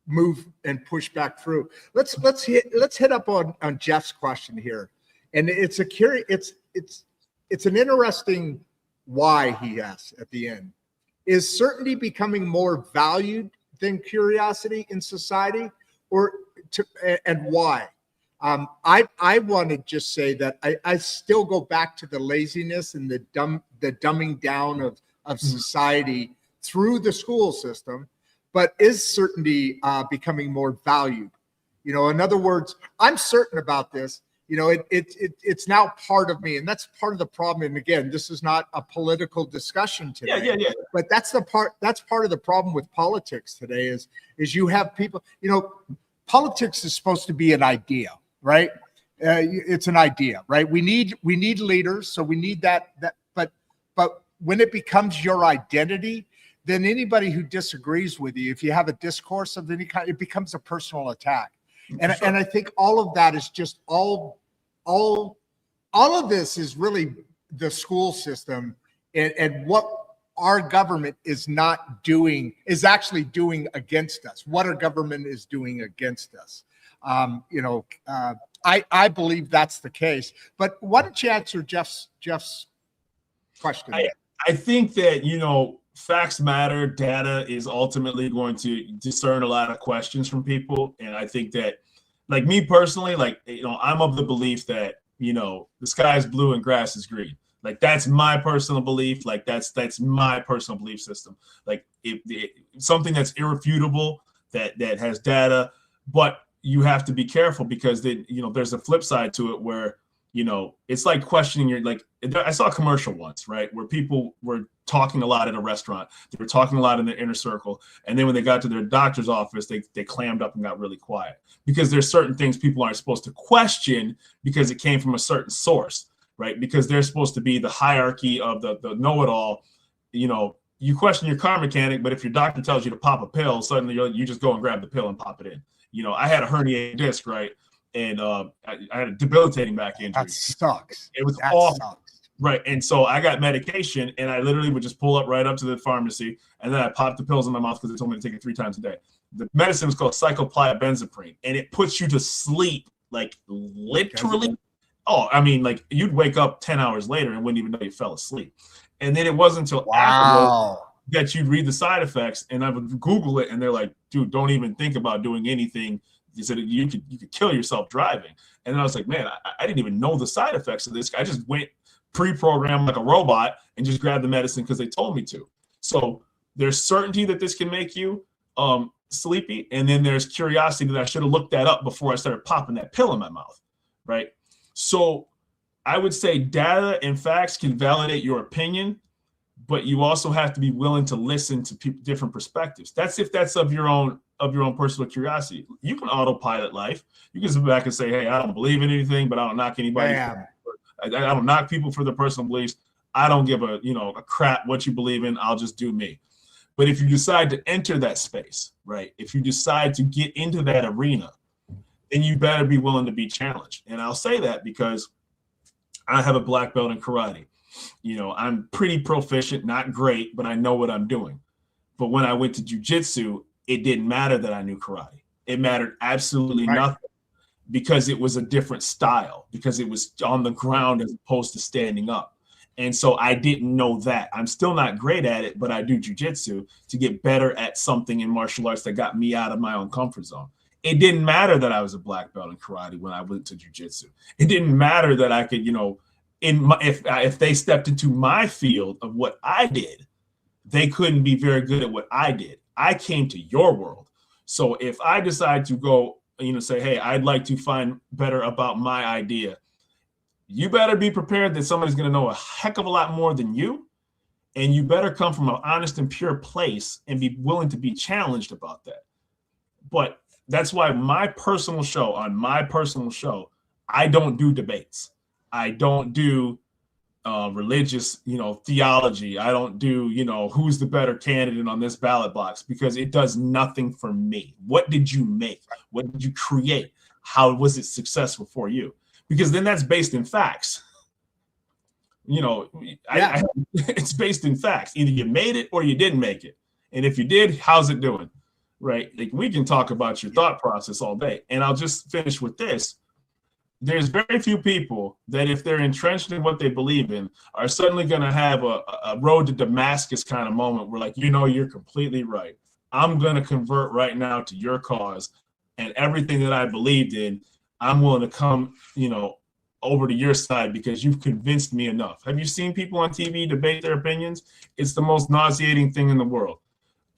A: move and push back through. Let's hit up on Jeff's question here, and it's an interesting why he asks at the end. Is certainty becoming more valued than curiosity in society, and why? I want to just say that I still go back to the laziness and the dumbing down of society through the school system, but is certainty becoming more valued? In other words, I'm certain about this. It's now part of me, and that's part of the problem. And again, this is not a political discussion today.
B: Yeah.
A: But that's part of the problem with politics today is you have people. Politics is supposed to be an idea, right? It's an idea, right? We need leaders, so we need that. But when it becomes your identity, then anybody who disagrees with you, if you have a discourse of any kind, it becomes a personal attack. And I think all of that is just all of this is really the school system and what our government is actually doing against us. What our government is doing against us. I believe that's the case. But why don't you answer Jeff's question?
B: I think that, facts matter. Data is ultimately going to discern a lot of questions from people. And I think that, like me personally, I'm of the belief that, the sky is blue and grass is green. Like, that's my personal belief. Like, that's my personal belief system. Like, something that's irrefutable, that has data, but you have to be careful because there's a flip side to it where, it's like questioning I saw a commercial once, right, where people were talking a lot at a restaurant. They were talking a lot in their inner circle. And then when they got to their doctor's office, they clammed up and got really quiet because there's certain things people aren't supposed to question because it came from a certain source, right? Because they're supposed to be the hierarchy of the know-it-all. You question your car mechanic, but if your doctor tells you to pop a pill, suddenly you just go and grab the pill and pop it in. I had a herniated disc, right? And I had a debilitating back injury.
A: That sucks.
B: It was
A: that
B: awful.
A: Sucks.
B: Right. And so I got medication and I literally would just pull up right up to the pharmacy and then I popped the pills in my mouth because they told me to take it 3 times a day. The medicine was called cyclopentadiene and it puts you to sleep, like literally. Oh, I mean, like you'd wake up 10 hours later and wouldn't even know you fell asleep. And then it wasn't until afterwards that you'd read the side effects and I would Google it and they're like, dude, don't even think about doing anything. They said you could kill yourself driving. And then I was like, man, I didn't even know the side effects of this. I just went pre-programmed like a robot and just grab the medicine because they told me to. So there's certainty that this can make you sleepy, and then there's curiosity that I should have looked that up before I started popping that pill in my mouth, right? So I would say data and facts can validate your opinion, but you also have to be willing to listen to different perspectives. That's if that's of your own personal curiosity. You can autopilot life. You can sit back and say, hey, I don't believe in anything, but I don't knock anybody. I don't knock people for their personal beliefs. I don't give a crap what you believe in. I'll just do me. But if you decide to enter that space, right? If you decide to get into that arena, then you better be willing to be challenged. And I'll say that because I have a black belt in karate. I'm pretty proficient, not great, but I know what I'm doing. But when I went to jiu-jitsu, it didn't matter that I knew karate. It mattered absolutely nothing because it was a different style, because it was on the ground as opposed to standing up. And so I didn't know that. I'm still not great at it, but I do jiu-jitsu to get better at something in martial arts that got me out of my own comfort zone. It didn't matter that I was a black belt in karate when I went to jiu-jitsu. It didn't matter that I could, if they stepped into my field of what I did, they couldn't be very good at what I did. I came to your world. So if I decide to go, say, hey, I'd like to find better about my idea, you better be prepared that somebody's going to know a heck of a lot more than you. And you better come from an honest and pure place and be willing to be challenged about that. But that's why on my personal show, I don't do debates. I don't do religious, theology. I don't do, who's the better candidate on this ballot box, because it does nothing for me. What did you make? What did you create? How was it successful for you? Because then that's based in facts. It's based in facts. Either you made it or you didn't make it. And if you did, how's it doing? Right? Like, we can talk about your thought process all day. And I'll just finish with this. There's very few people that, if they're entrenched in what they believe in, are suddenly going to have a road to Damascus kind of moment where, like, you're completely right. I'm going to convert right now to your cause, and everything that I believed in, I'm willing to come, over to your side because you've convinced me enough. Have you seen people on TV debate their opinions? It's the most nauseating thing in the world,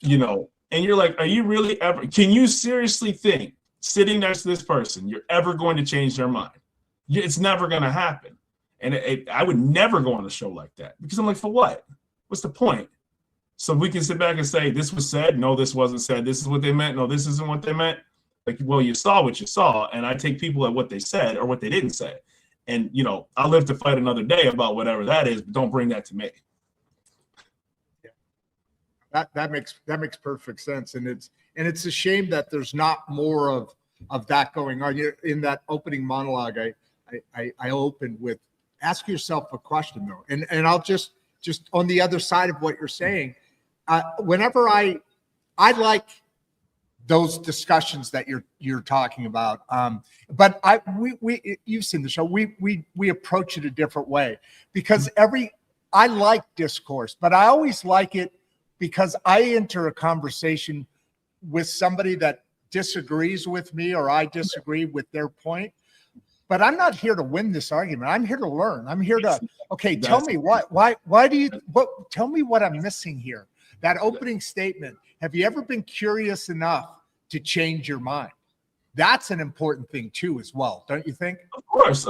B: and you're like, are you really ever, can you seriously think, sitting next to this person, you're ever going to change their mind? It's never going to happen. And I would never go on a show like that, because I'm like, for what? What's the point? So we can sit back and say, this was said. No, this wasn't said. This is what they meant. No, this isn't what they meant. Like, well, you saw what you saw. And I take people at what they said or what they didn't say. And, I'll live to fight another day about whatever that is, but don't bring that to me.
A: Yeah. That makes perfect sense. And it's a shame that there's not more of that going on. In that opening monologue, I opened with, ask yourself a question though. And I'll just on the other side of what you're saying, whenever I like those discussions that you're talking about. But we you've seen the show. We approach it a different way, because I like discourse, but I always like it because I enter a conversation with somebody that disagrees with me, or I disagree with their point. But I'm not here to win this argument. I'm here to learn. I'm here to, tell me tell me what I'm missing here. That opening statement, have you ever been curious enough to change your mind? That's an important thing too, as well, don't you think?
B: Of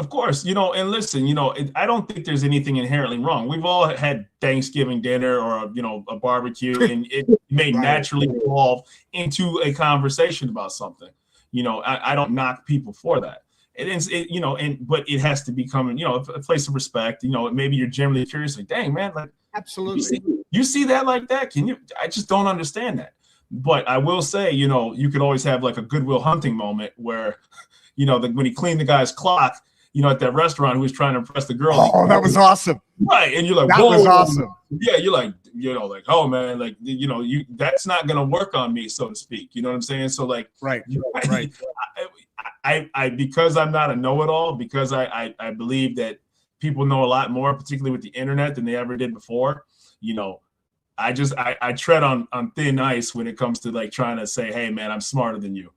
B: course. And listen, I don't think there's anything inherently wrong. We've all had Thanksgiving dinner or, a barbecue, and it may naturally evolve into a conversation about something. I don't knock people for that. But it has to become, a place of respect. Maybe you're generally curious, like, dang, man, like,
A: absolutely.
B: You see that like that? I just don't understand that. But I will say, you could always have like a Goodwill Hunting moment where, when he cleaned the guy's clock, at that restaurant, who was trying to impress the girl.
A: Oh, that was awesome.
B: Right. And you're like,
A: that was awesome.
B: Yeah. You're like, oh man, like, that's not going to work on me, so to speak. You know what I'm saying? So like,
A: right.
B: I because I'm not a know-it-all, because I believe that people know a lot more, particularly with the internet, than they ever did before. I tread on thin ice when it comes to like trying to say, hey man, I'm smarter than you,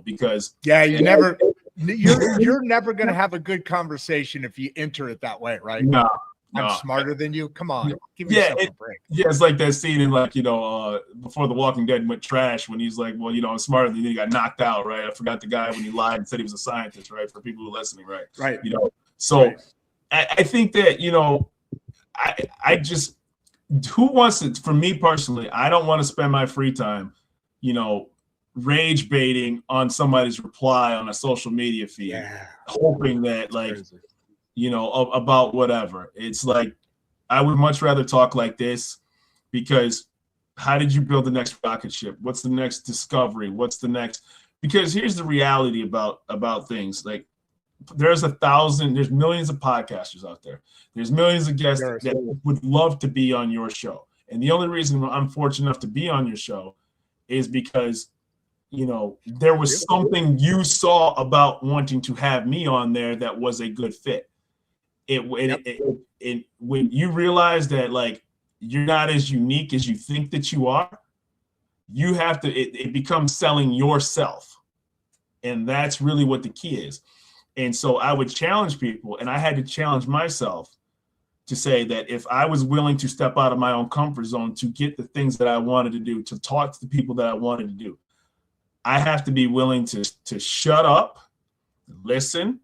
B: because
A: you're never going to have a good conversation if you enter it that way, right?
B: No,
A: I'm smarter than you. Come on, give
B: yeah,
A: yourself a break.
B: Yeah, it's like that scene in like, before The Walking Dead went trash when he's like, well, I'm smarter than you. He got knocked out, right? I forgot the guy when he lied and said he was a scientist, right? For people who are listening, right?
A: Right.
B: So
A: right.
B: I think that, I just, who wants to, for me personally, I don't want to spend my free time, rage baiting on somebody's reply on a social media feed, hoping that about whatever. It's like, I would much rather talk like this, because how did you build the next rocket ship? What's the next discovery? What's the next? Because here's the reality about things. Like, there's millions of podcasters out there. There's millions of guests that would love to be on your show. And the only reason I'm fortunate enough to be on your show is because, there was something you saw about wanting to have me on there that was a good fit. When you realize that, like, you're not as unique as you think that you are, you have to, it becomes selling yourself. And that's really what the key is. And so I would challenge people, and I had to challenge myself to say that if I was willing to step out of my own comfort zone to get the things that I wanted to do, to talk to the people that I wanted to do, I have to be willing to shut up, listen,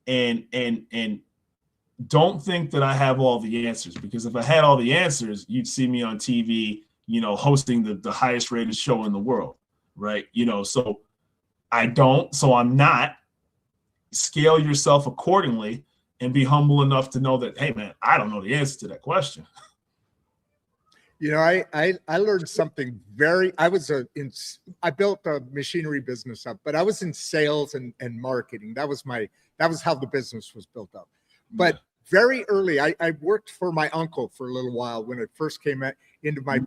B: and don't think that I have all the answers, because if I had all the answers, you'd see me on TV, hosting the highest rated show in the world, right? So I don't, so I'm not. Scale yourself accordingly and be humble enough to know that, hey man, I don't know the answer to that question.
A: I learned something I built a machinery business up, but I was in sales and marketing. That was how the business was built up. But very early, I worked for my uncle for a little while when it first came into my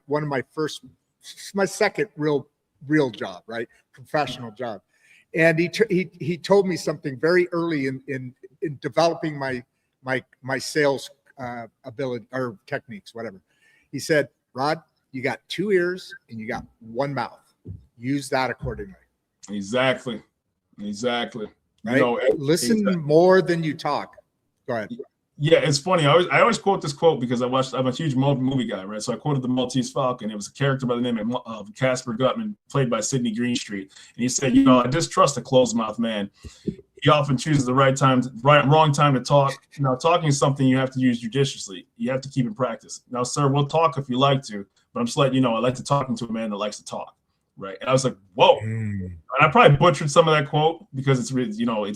A: second real job, right? Professional job. And he told me something very early in developing my sales ability or techniques, whatever. He said, Rod, you got 2 ears and you got 1 mouth. Use that accordingly.
B: Exactly.
A: Right? Listen more than you talk. Go ahead.
B: Yeah, it's funny. I always quote this quote because I'm a huge movie guy, right? So I quoted the Maltese Falcon. It was a character by the name of Casper Gutman, played by Sidney Greenstreet. And he said, I distrust a closed mouth man. He often chooses the wrong time to talk. Now, talking is something you have to use judiciously. You have to keep in practice. Now, sir, we'll talk if you like to, but I'm just letting you know, I like to talk to a man that likes to talk, right? And I was like, whoa. And I probably butchered some of that quote because it's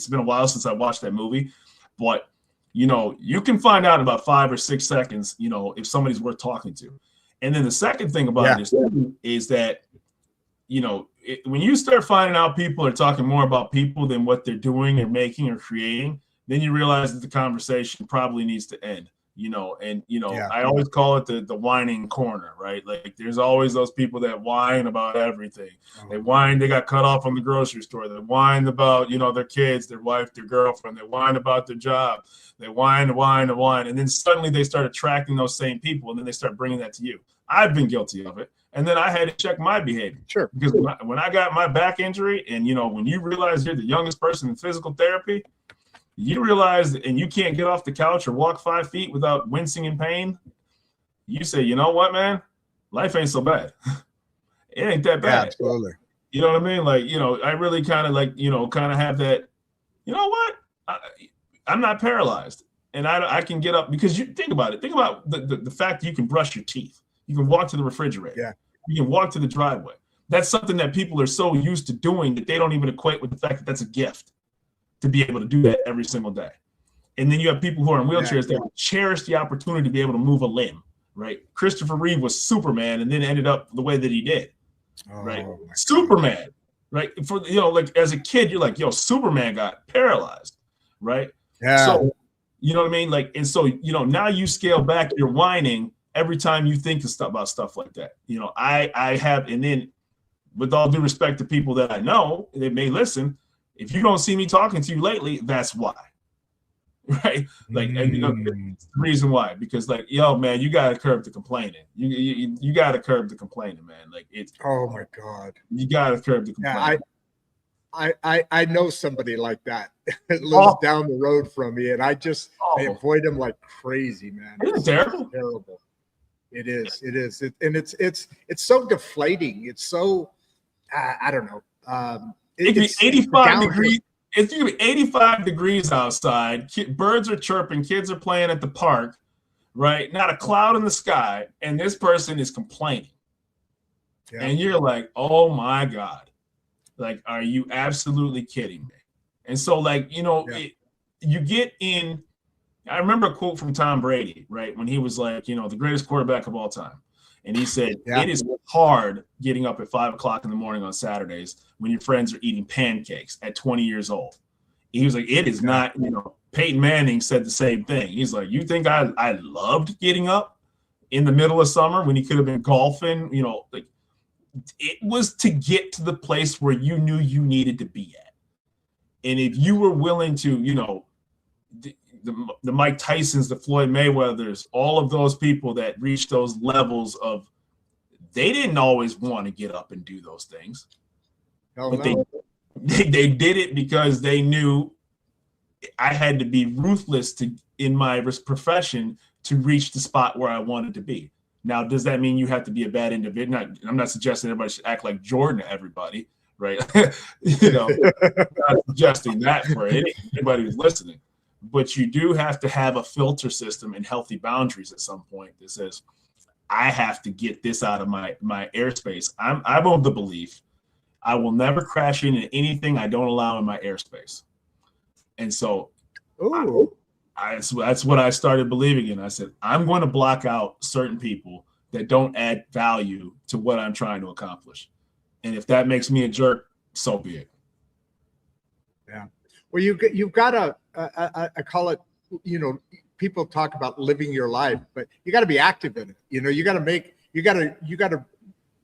B: been a while since I watched that movie, but you can find out in about 5 or 6 seconds, if somebody's worth talking to. And then the second thing about this is that, when you start finding out people are talking more about people than what they're doing or making or creating, then you realize that the conversation probably needs to end. I always call it the whining corner, right? Like, there's always those people that whine about everything. They whine, they got cut off from the grocery store. They whine about, their kids, their wife, their girlfriend. They whine about their job. They whine. And then suddenly they start attracting those same people, and then they start bringing that to you. I've been guilty of it. And then I had to check my behavior.
A: Sure.
B: Because when I got my back injury, and, when you realize you're the youngest person in physical therapy, you realize, and you can't get off the couch or walk 5 feet without wincing in pain, you say, you know what, man? Life ain't so bad. It ain't that bad.
A: Yeah, absolutely.
B: You know what I mean? Like, I really kind of have that, what? I'm not paralyzed. And I can get up, because you think about it. Think about the fact that you can brush your teeth. You can walk to the refrigerator.
A: Yeah.
B: You can walk to the driveway. That's something that people are so used to doing that they don't even equate with the fact that that's a gift, to be able to do that every single day. And then you have people who are in wheelchairs that cherish the opportunity to be able to move a limb, right? Christopher Reeve was Superman and then ended up the way that he did, right? Superman, right? For, like, as a kid, you're like, Superman got paralyzed, right?
A: Yeah.
B: So, you know what I mean? Like, and so, now you scale back your whining every time you think about stuff like that. I have, and then with all due respect to people that I know, they may listen, if you don't see me talking to you lately, that's why. Right? Like, and, it's the reason why, because, like, man, you got to curb the complaining. You got to curb the complaining, man. Like, it's,
A: oh my God,
B: you got to curb the complaining.
A: I know somebody like that that lives down the road from me, and I avoid them like crazy, man.
B: It's terrible.
A: Terrible. It is. And it's so deflating. It's so I don't know.
B: It can be 85 degrees. It's going to be 85 degrees outside. Birds are chirping. Kids are playing at the park, right? Not a cloud in the sky, and this person is complaining. Yeah. And you're like, oh my God. Like, are you absolutely kidding me? And so, like, you get in. I remember a quote from Tom Brady, right? When he was like, the greatest quarterback of all time. And he said, It is hard getting up at 5 o'clock in the morning on Saturdays when your friends are eating pancakes at 20 years old. He was like, it is not, Peyton Manning said the same thing. He's like, you think I loved getting up in the middle of summer when he could have been golfing? Like, it was to get to the place where you knew you needed to be at. And if you were willing to, the Mike Tysons, the Floyd Mayweathers, all of those people that reached those levels of, they didn't always want to get up and do those things. But they did it because they knew I had to be ruthless in my profession to reach the spot where I wanted to be. Now, does that mean you have to be a bad individual? I'm not suggesting everybody should act like Jordan to everybody, right? Not suggesting that for anybody who's listening. But you do have to have a filter system and healthy boundaries at some point that says, I have to get this out of my airspace. I'm of the belief I will never crash into anything I don't allow in my airspace. And so that's what I started believing in. I said, I'm going to block out certain people that don't add value to what I'm trying to accomplish. And if that makes me a jerk, so be it.
A: Yeah. Well, you've got to, I call it, people talk about living your life, but you got to be active in it. You got to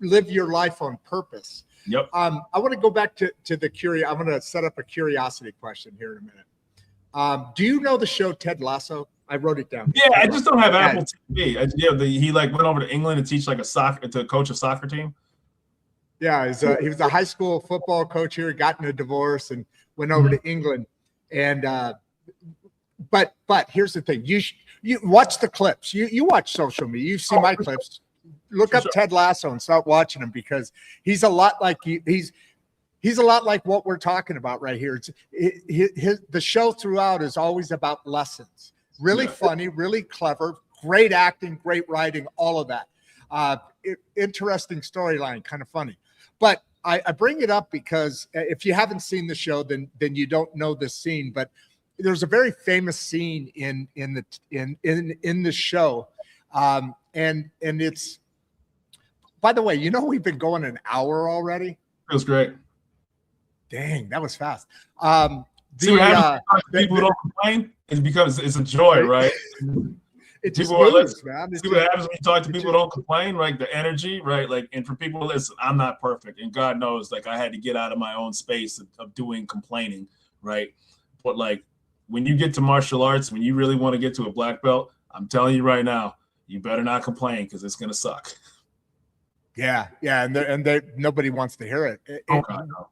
A: live your life on purpose.
B: Yep.
A: I want to go back to the I'm going to set up a curiosity question here in a minute. Do you know the show Ted Lasso? I wrote it down.
B: Yeah, I just don't have Apple TV. He went over to England to teach to coach a soccer team.
A: Yeah, he was a high school football coach here, got in a divorce and went over to England. And but here's the thing: you watch the clips. You watch social media. You see my clips. Look up Ted Lasso and start watching him, because he's a lot like he's a lot like what we're talking about right here. The show throughout is always about lessons. Really funny, really clever, great acting, great writing, all of that. Interesting storyline, kind of funny. But I bring it up because if you haven't seen the show, then you don't know this scene. But there's a very famous scene in the show, and it's. By the way, we've been going an hour already.
B: That was great.
A: Dang, that was fast.
B: See what happens when people don't complain? It's because it's a joy, right?
A: It just moves, man.
B: See what happens when you talk to people who don't complain, right? The energy, right? Like, and for people to listen, I'm not perfect, and God knows, like, I had to get out of my own space of doing complaining, right? But like, when you get to martial arts, when you really want to get to a black belt, I'm telling you right now, you better not complain, because it's gonna suck.
A: Yeah, and nobody wants to hear it.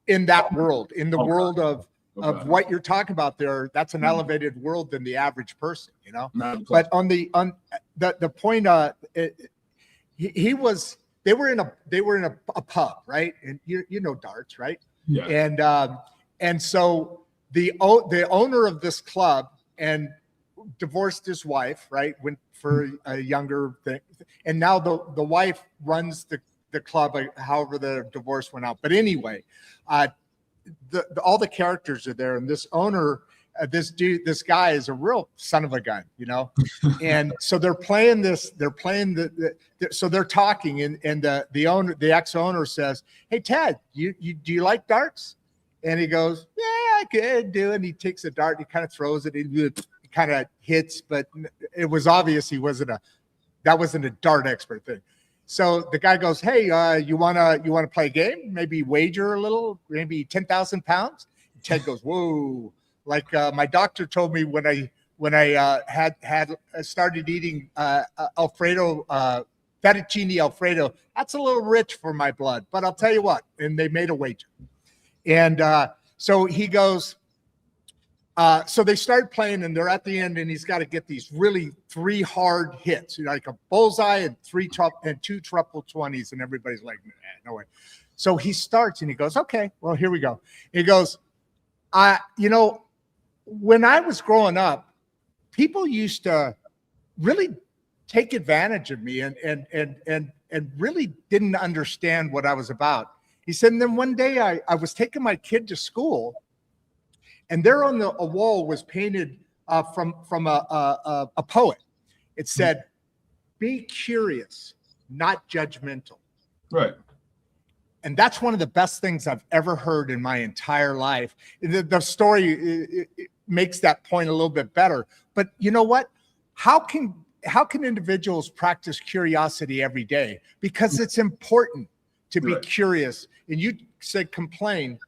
A: In that world, in the world of what you're talking about there, that's an elevated world than the average person, But on the point, they were in a pub, right? And you know darts, right?
B: Yeah.
A: And so the owner of this club and divorced his wife, right? Went for a younger thing, and now the wife runs the club, however the divorce went out. But anyway, all the characters are there, and this owner, this guy is a real son of a gun, And so they're playing this. So they're talking, and the ex-owner says, "Hey Ted, do you like darts?" And he goes, "Yeah, I could do it." And he takes a dart, and he kind of throws it, and it kind of hits, but it was obvious that wasn't a dart expert thing. So the guy goes, "Hey, you wanna play a game? Maybe wager a little, maybe 10,000 pounds?" Ted goes, "Whoa!" Like my doctor told me when I had started eating Alfredo, fettuccine Alfredo. That's a little rich for my blood, but I'll tell you what. And they made a wager, and So he goes, so they start playing and they're at the end and he's got to get these really 3 hard hits, like a bullseye and 2 triple 20s. And everybody's like, nah, no way. So he starts and he goes, okay, well, here we go. He goes, when I was growing up, people used to really take advantage of me and really didn't understand what I was about. He said, and then one day I was taking my kid to school, and there on a wall was painted from a poet. It said, "Be curious, not judgmental."
B: Right.
A: And that's one of the best things I've ever heard in my entire life. The story it makes that point a little bit better. But you know what? How can individuals practice curiosity every day? Because it's important to be curious. And you said complain,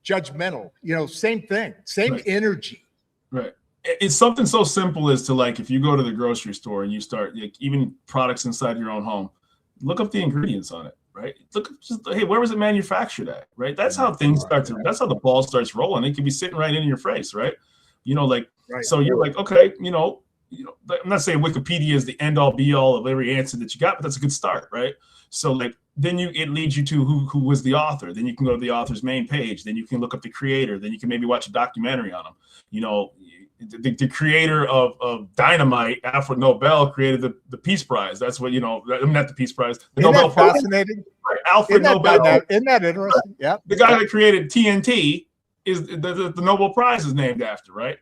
A: judgmental, same thing, same energy.
B: Right. It's something so simple as to, like, if you go to the grocery store and you start, like, even products inside your own home, look up the ingredients on it, right? Hey, where was it manufactured at, right? That's how things that's how the ball starts rolling. It can be sitting right in your face, right? So you're like, okay, I'm not saying Wikipedia is the end all be all of every answer that you got, but that's a good start, right? So, like, then it leads you to who was the author. Then you can go to the author's main page. Then you can look up the creator. Then you can maybe watch a documentary on him. The creator of Dynamite, Alfred Nobel, created the Peace Prize. That's what, not the Peace Prize. The
A: Isn't
B: Nobel
A: that fascinating?
B: Right, Alfred Nobel.
A: Isn't that interesting? Yeah.
B: The guy that created TNT is the Nobel Prize is named after, right?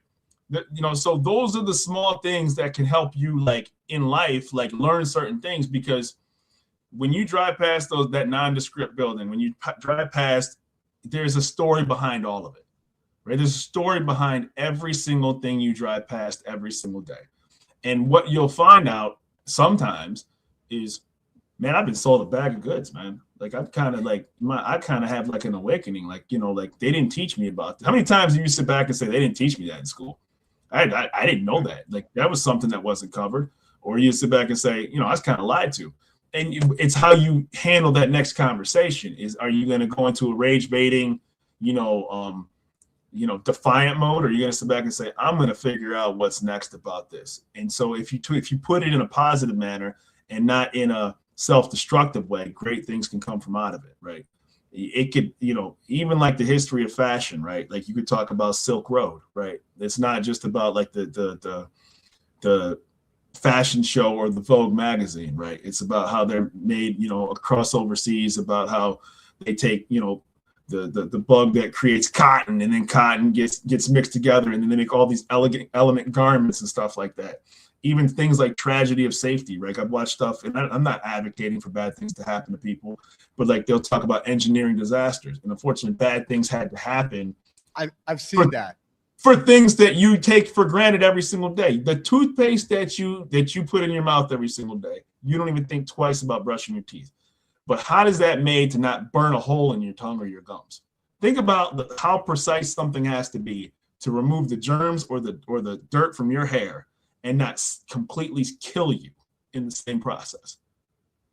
B: So those are the small things that can help you, like, in life, like, learn certain things, because when you drive past that nondescript building, when you drive past, there's a story behind all of it, right? There's a story behind every single thing you drive past every single day. And what you'll find out sometimes is, man, I've been sold a bag of goods, man. Like, I kind of have like an awakening, like, like, they didn't teach me about this. How many times do you sit back and say, they didn't teach me that in school? I didn't know that. Like, that was something that wasn't covered. Or you sit back and say, I was kind of lied to. And it's how you handle that next conversation. Are you going to go into a rage baiting, defiant mode, or are you going to sit back and say, I'm going to figure out what's next about this? And so if you put it in a positive manner and not in a self-destructive way, great things can come from out of it, right? It could, even like the history of fashion, right? Like, you could talk about Silk Road, right? It's not just about, like, the fashion show or the Vogue magazine, right? It's about how they're made, across overseas, about how they take, the bug that creates cotton, and then cotton gets mixed together, and then they make all these elegant garments and stuff like that. Even things like tragedy of safety, right? I've watched stuff, and I'm not advocating for bad things to happen to people, but, like, they'll talk about engineering disasters, and unfortunately, bad things had to happen.
A: I've seen that.
B: For things that you take for granted every single day. The toothpaste that you put in your mouth every single day, you don't even think twice about brushing your teeth. But how is that made to not burn a hole in your tongue or your gums? Think about how precise something has to be to remove the germs or the dirt from your hair and not completely kill you in the same process.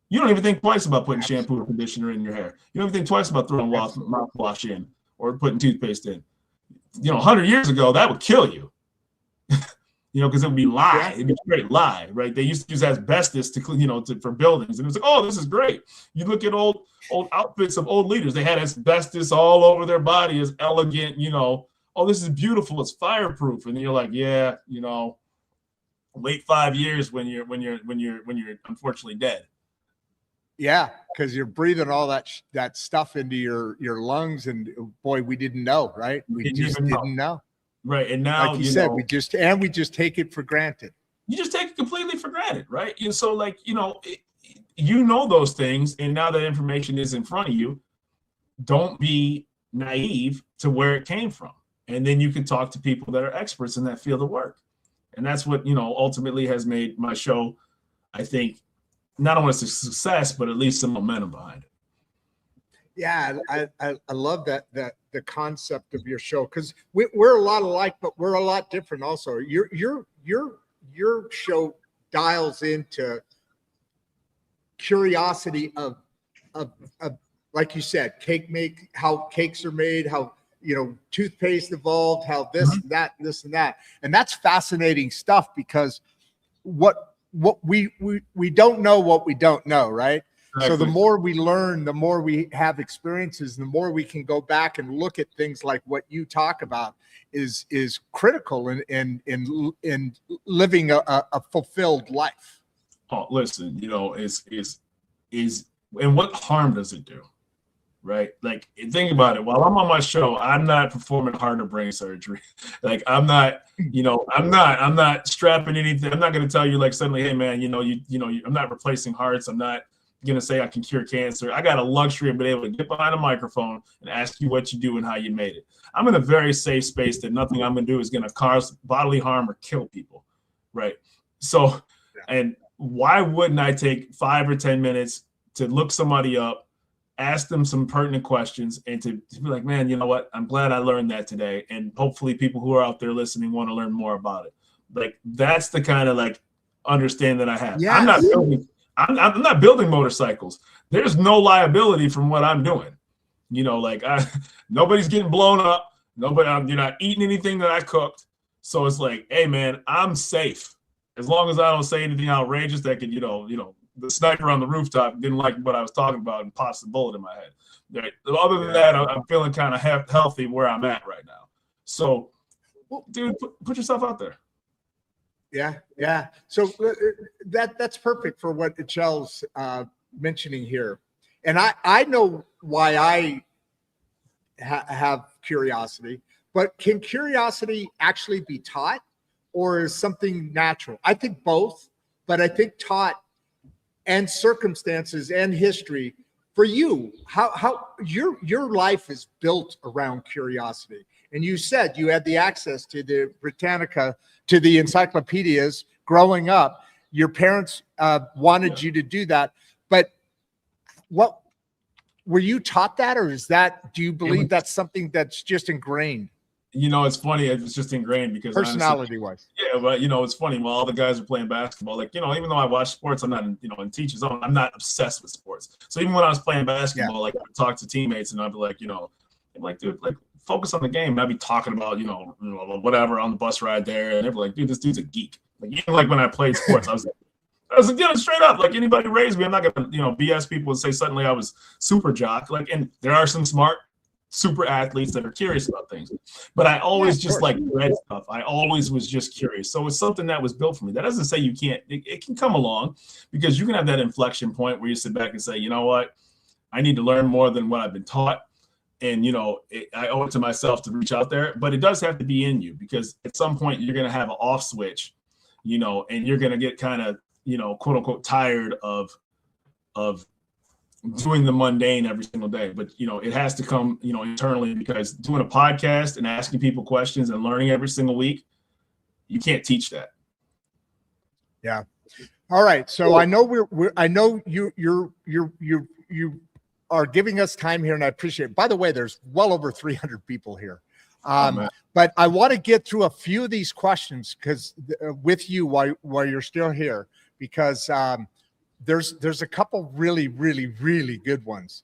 B: You don't even think twice about putting shampoo or conditioner in your hair. You don't even think twice about throwing mouthwash in or putting toothpaste in. 100 years ago, that would kill you. Because it would be lye. It'd be straight lye, right? They used to use asbestos for buildings, and it was like, oh, this is great. You look at old outfits of old leaders; they had asbestos all over their body, as elegant. Oh, this is beautiful. It's fireproof, and then you're like, yeah, wait 5 years when you're unfortunately dead.
A: Yeah, because you're breathing all that stuff into your lungs, and boy, we didn't know, right? We just didn't know.
B: Right, and now,
A: like you said, we just take it for granted.
B: You just take it completely for granted, right? And so, like, those things, and now that information is in front of you, don't be naive to where it came from, and then you can talk to people that are experts in that field of work, and that's what ultimately has made my show, I think, not only a success, but at least some momentum behind it.
A: Yeah, I love that the concept of your show, because we're a lot alike, but we're a lot different also. Your show dials into curiosity of like you said, how cakes are made, how toothpaste evolved, how this, this and that. And that's fascinating stuff, because what we don't know what we don't know, right? Exactly. So the more we learn, the more we have experiences, the more we can go back and look at things like what you talk about is critical in living a fulfilled life.
B: Oh, listen, is and what harm does it do? Right? Like, think about it. While I'm on my show, I'm not performing heart or brain surgery. Like, I'm not strapping anything. I'm not going to tell you, like, suddenly, hey man, I'm not replacing hearts. I'm not going to say I can cure cancer. I got a luxury of being able to get behind a microphone and ask you what you do and how you made it. I'm in a very safe space that nothing I'm going to do is going to cause bodily harm or kill people. Right? So, and why wouldn't I take 5 or 10 minutes to look somebody up, ask them some pertinent questions, and to be like, man, you know what? I'm glad I learned that today. And hopefully people who are out there listening want to learn more about it. Like, that's the kind of like understanding that I have. Yes. I'm not building motorcycles. There's no liability from what I'm doing. Nobody's getting blown up. You're not eating anything that I cooked. So it's like, hey man, I'm safe. As long as I don't say anything outrageous that could, the sniper on the rooftop didn't like what I was talking about and pops a bullet in my head. Right? Other than that, I'm feeling kind of healthy where I'm at right now. So, dude, put yourself out there.
A: Yeah. So that's perfect for what Michelle's mentioning here. And I know why I have curiosity, but can curiosity actually be taught, or is something natural? I think both, but I think taught, and circumstances and history. For you, how your life is built around curiosity. And you said you had the access to the Britannica, to the encyclopedias growing up. Your parents wanted you to do that. But what were you taught that, or do you believe that's something that's just ingrained?
B: It's funny. It was just ingrained because
A: personality-wise.
B: Yeah, but it's funny. While all the guys are playing basketball, like, even though I watch sports, I'm not, in teacher's zone. I'm not obsessed with sports. So even when I was playing basketball, like, I would talk to teammates and I'd be like, I'm like, dude, like, focus on the game. And I'd be talking about, whatever on the bus ride there, and they'd be like, dude, this dude's a geek. Like, even like when I played sports, I was like, straight up, like, anybody raised me, I'm not gonna, BS people and say suddenly I was super jock. Like, and there are some smart super athletes that are curious about things, but I always just like read stuff. I always was just curious. So it's something that was built for me. That doesn't say you can't, it can come along, because you can have that inflection point where you sit back and say, you know what, I need to learn more than what I've been taught. And, I owe it to myself to reach out there, but it does have to be in you, because at some point you're going to have an off switch, and you're going to get kind of, quote unquote, tired of doing the mundane every single day. But, it has to come, internally, because doing a podcast and asking people questions and learning every single week, you can't teach that.
A: Yeah. All right. So I know I know you are giving us time here, and I appreciate it. By the way, there's well over 300 people here. But I want to get through a few of these questions with you while you're still here, because there's a couple really, really, really good ones.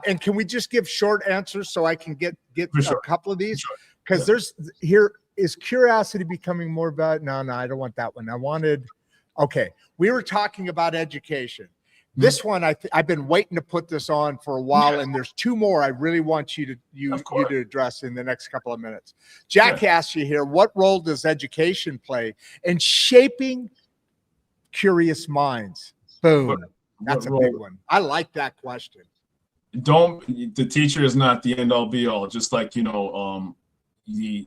A: And can we just give short answers so I can get a couple of these? Because is curiosity becoming more about? No, I don't want that one. We were talking about education. This one, I've been waiting to put this on for a while, and there's two more I really want you to address in the next couple of minutes. Jack asked you here, what role does education play in shaping curious minds? Boom. That's a big one. I like that question.
B: The teacher is not the end all be all. Just like, that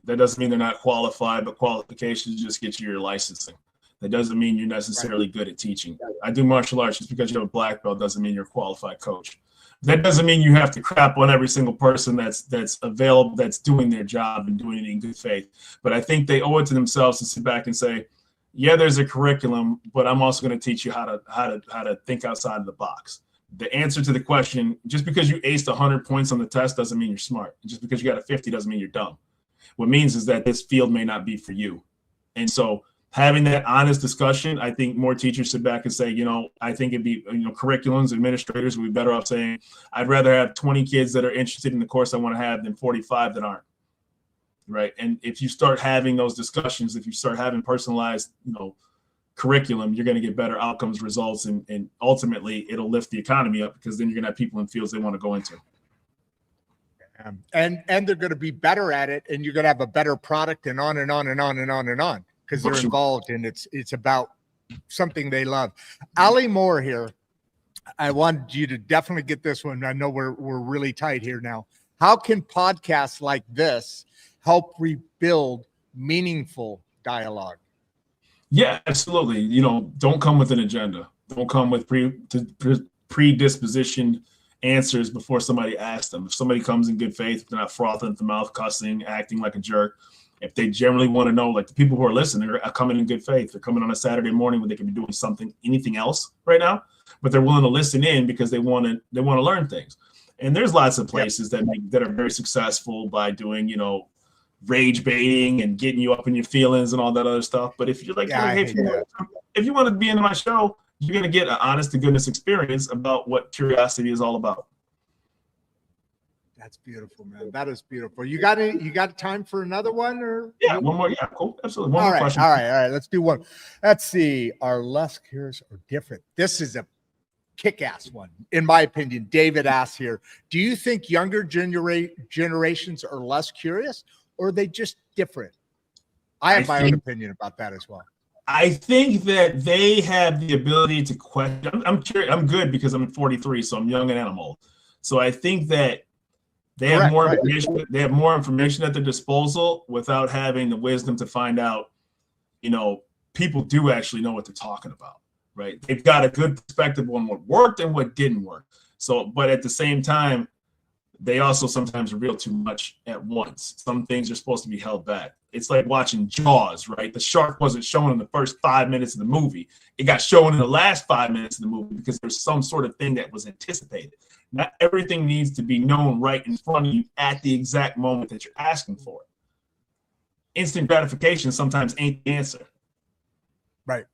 B: doesn't mean they're not qualified, but qualifications just get you your licensing. That doesn't mean you're necessarily good at teaching. I do martial arts. Just because you have a black belt doesn't mean you're a qualified coach. That doesn't mean you have to crap on every single person that's available, that's doing their job and doing it in good faith. But I think they owe it to themselves to sit back and say, yeah, there's a curriculum, but I'm also going to teach you how to think outside of the box. The answer to the question, just because you aced 100 points on the test doesn't mean you're smart. Just because you got a 50 doesn't mean you're dumb. What means is that this field may not be for you. And so having that honest discussion, I think more teachers sit back and say, I think it'd be, curriculums, administrators would be better off saying, I'd rather have 20 kids that are interested in the course I want to have than 45 that aren't. right? And if you start having those discussions, if you start having personalized, curriculum, you're going to get better outcomes, results, and ultimately it'll lift the economy up, because then you're going to have people in fields they want to go into.
A: And they're going to be better at it, and you're going to have a better product, and on and on and on and on and on, because they're involved, and it's about something they love. Ali Moore here. I wanted you to definitely get this one. I know we're really tight here now. How can podcasts like this help rebuild meaningful dialogue?
B: Yeah, absolutely. Don't come with an agenda. Don't come with predispositioned answers before somebody asks them. If somebody comes in good faith, they're not frothing at the mouth, cussing, acting like a jerk. If they generally want to know, like the people who are listening are coming in good faith. They're coming on a Saturday morning when they can be doing anything else right now, but they're willing to listen in because they want to learn things. And there's lots of places that are very successful by doing, rage baiting and getting you up in your feelings and all that other stuff. But if you're like, if you want to be in my show, you're going to get an honest to goodness experience about what curiosity is all about.
A: That's beautiful, man. That is beautiful. You got time for another one, or?
B: Yeah, one more. Yeah, cool. Absolutely. One more question.
A: All right. Let's do one. Let's see. Are less curious or different? This is a kick-ass one, in my opinion. David asks here, do you think younger generations are less curious, or are they just different? I have my own opinion about that as well.
B: I think that they have the ability to question. I'm curious. I'm good because I'm 43, so I'm young and I'm old. So I think that they have more information. They have more information at their disposal without having the wisdom to find out, people do actually know what they're talking about, right? They've got a good perspective on what worked and what didn't work. So, but at the same time, they also sometimes reveal too much at once. Some things are supposed to be held back. It's like watching Jaws, right? The shark wasn't shown in the first 5 minutes of the movie. It got shown in the last 5 minutes of the movie because there's some sort of thing that was anticipated. Not everything needs to be known right in front of you at the exact moment that you're asking for it. Instant gratification sometimes ain't the answer.
A: Right.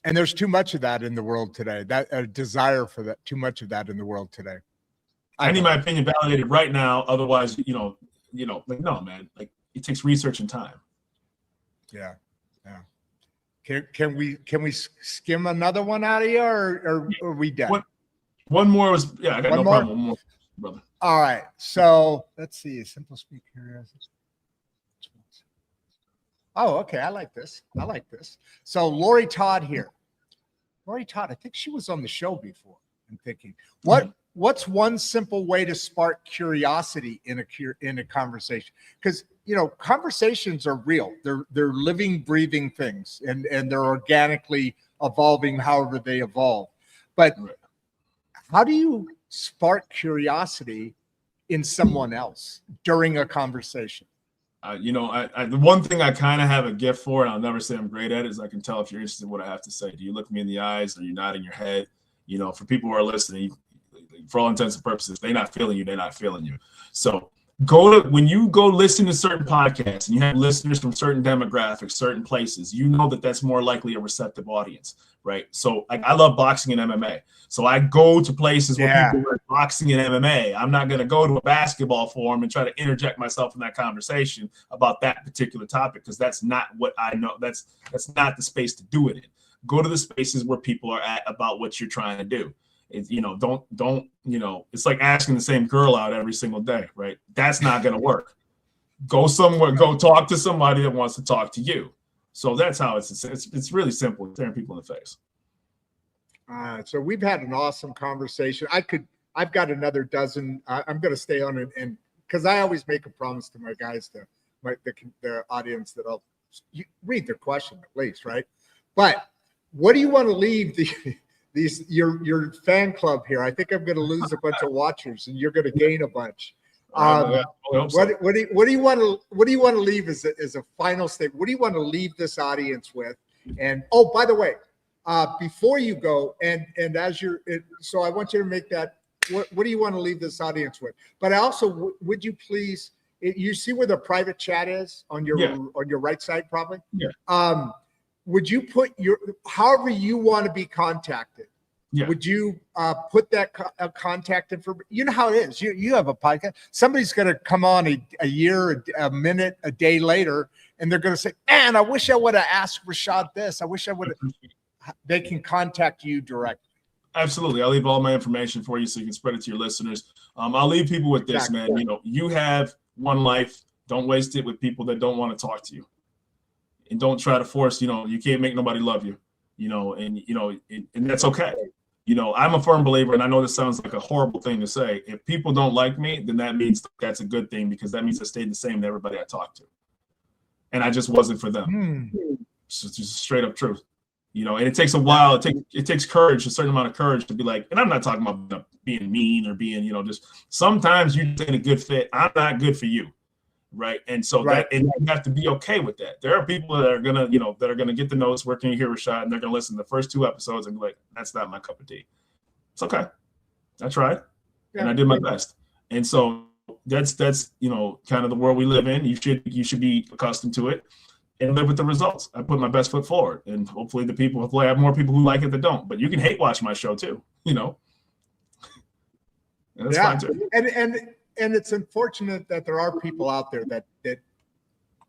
A: And there's too much of that in the world today. That a desire for that, too much of that in the world today.
B: I need my opinion validated right now. Otherwise, no, man, it takes research and time.
A: Yeah. Can we skim another one out of you, or are we done?
B: One more was, I got no problem. One more, brother.
A: All right. So let's see. Simple speak curiosity. Oh, okay. I like this. So Lori Todd here. Lori Todd, I think she was on the show before. I'm thinking, what's one simple way to spark curiosity in a conversation? Because conversations are real. They're living, breathing things, and they're organically evolving however they evolve. But how do you spark curiosity in someone else during a conversation?
B: The one thing I kind of have a gift for, and I'll never say I'm great at, is I can tell if you're interested in what I have to say. Do you look me in the eyes? Are you nodding your head? For people who are listening, for all intents and purposes, they're not feeling you. So when you go listen to certain podcasts and you have listeners from certain demographics, certain places, that's more likely a receptive audience, right? So I love boxing and MMA. So I go to places where people are boxing and MMA. I'm not going to go to a basketball forum and try to interject myself in that conversation about that particular topic, because that's not what I know. That's not the space to do it in. Go to the spaces where people are at about what you're trying to do. Don't it's like asking the same girl out every single day, right? That's not going to work. Go somewhere, go talk to somebody that wants to talk to you. So that's how it's really simple, staring people in the face.
A: So we've had an awesome conversation. I've got another dozen. I'm going to stay on it, and because I always make a promise to my guys, the audience, that I'll read their question at least, right? But what do you want to leave your fan club here? I think I'm going to lose a bunch of watchers, and you're going to gain a bunch. What do you want to leave as a final statement? What do you want to leave this audience with? And by the way, before you go, and as so I want you to make that. What do you want to leave this audience with? But also, would you please? You see where the private chat is on your right side, probably.
B: Yeah.
A: Would you put however you want to be contacted?
B: Yeah.
A: Would you put that contact information? You know how it is. You have a podcast. Somebody's going to come on a year, a minute, a day later, and they're going to say, man, I wish I would have asked Rashad this. I wish I would have. They can contact you directly.
B: Absolutely. I'll leave all my information for you so you can spread it to your listeners. I'll leave people with this, man. You know, you have one life. Don't waste it with people that don't want to talk to you. And don't try to force, you can't make nobody love you, and that's okay. I'm a firm believer, and I know this sounds like a horrible thing to say. If people don't like me, then that means that's a good thing, because that means I stayed the same to everybody I talked to. And I just wasn't for them. It's just straight up truth. And it takes a while. It takes courage, a certain amount of courage to be like, and I'm not talking about being mean or being, just sometimes you're just in a good fit. I'm not good for you. Right. And so and you have to be okay with that. There are people that are gonna, that are gonna get the notes, where can you hear Rashad, and they're gonna listen to the first 2 episodes and be like, that's not my cup of tea. It's okay. I tried and I did my best. And so that's kind of the world we live in. You should be accustomed to it and live with the results. I put my best foot forward, and hopefully I have more people who like it that don't. But you can hate watch my show too, And that's fine too.
A: And it's unfortunate that there are people out there that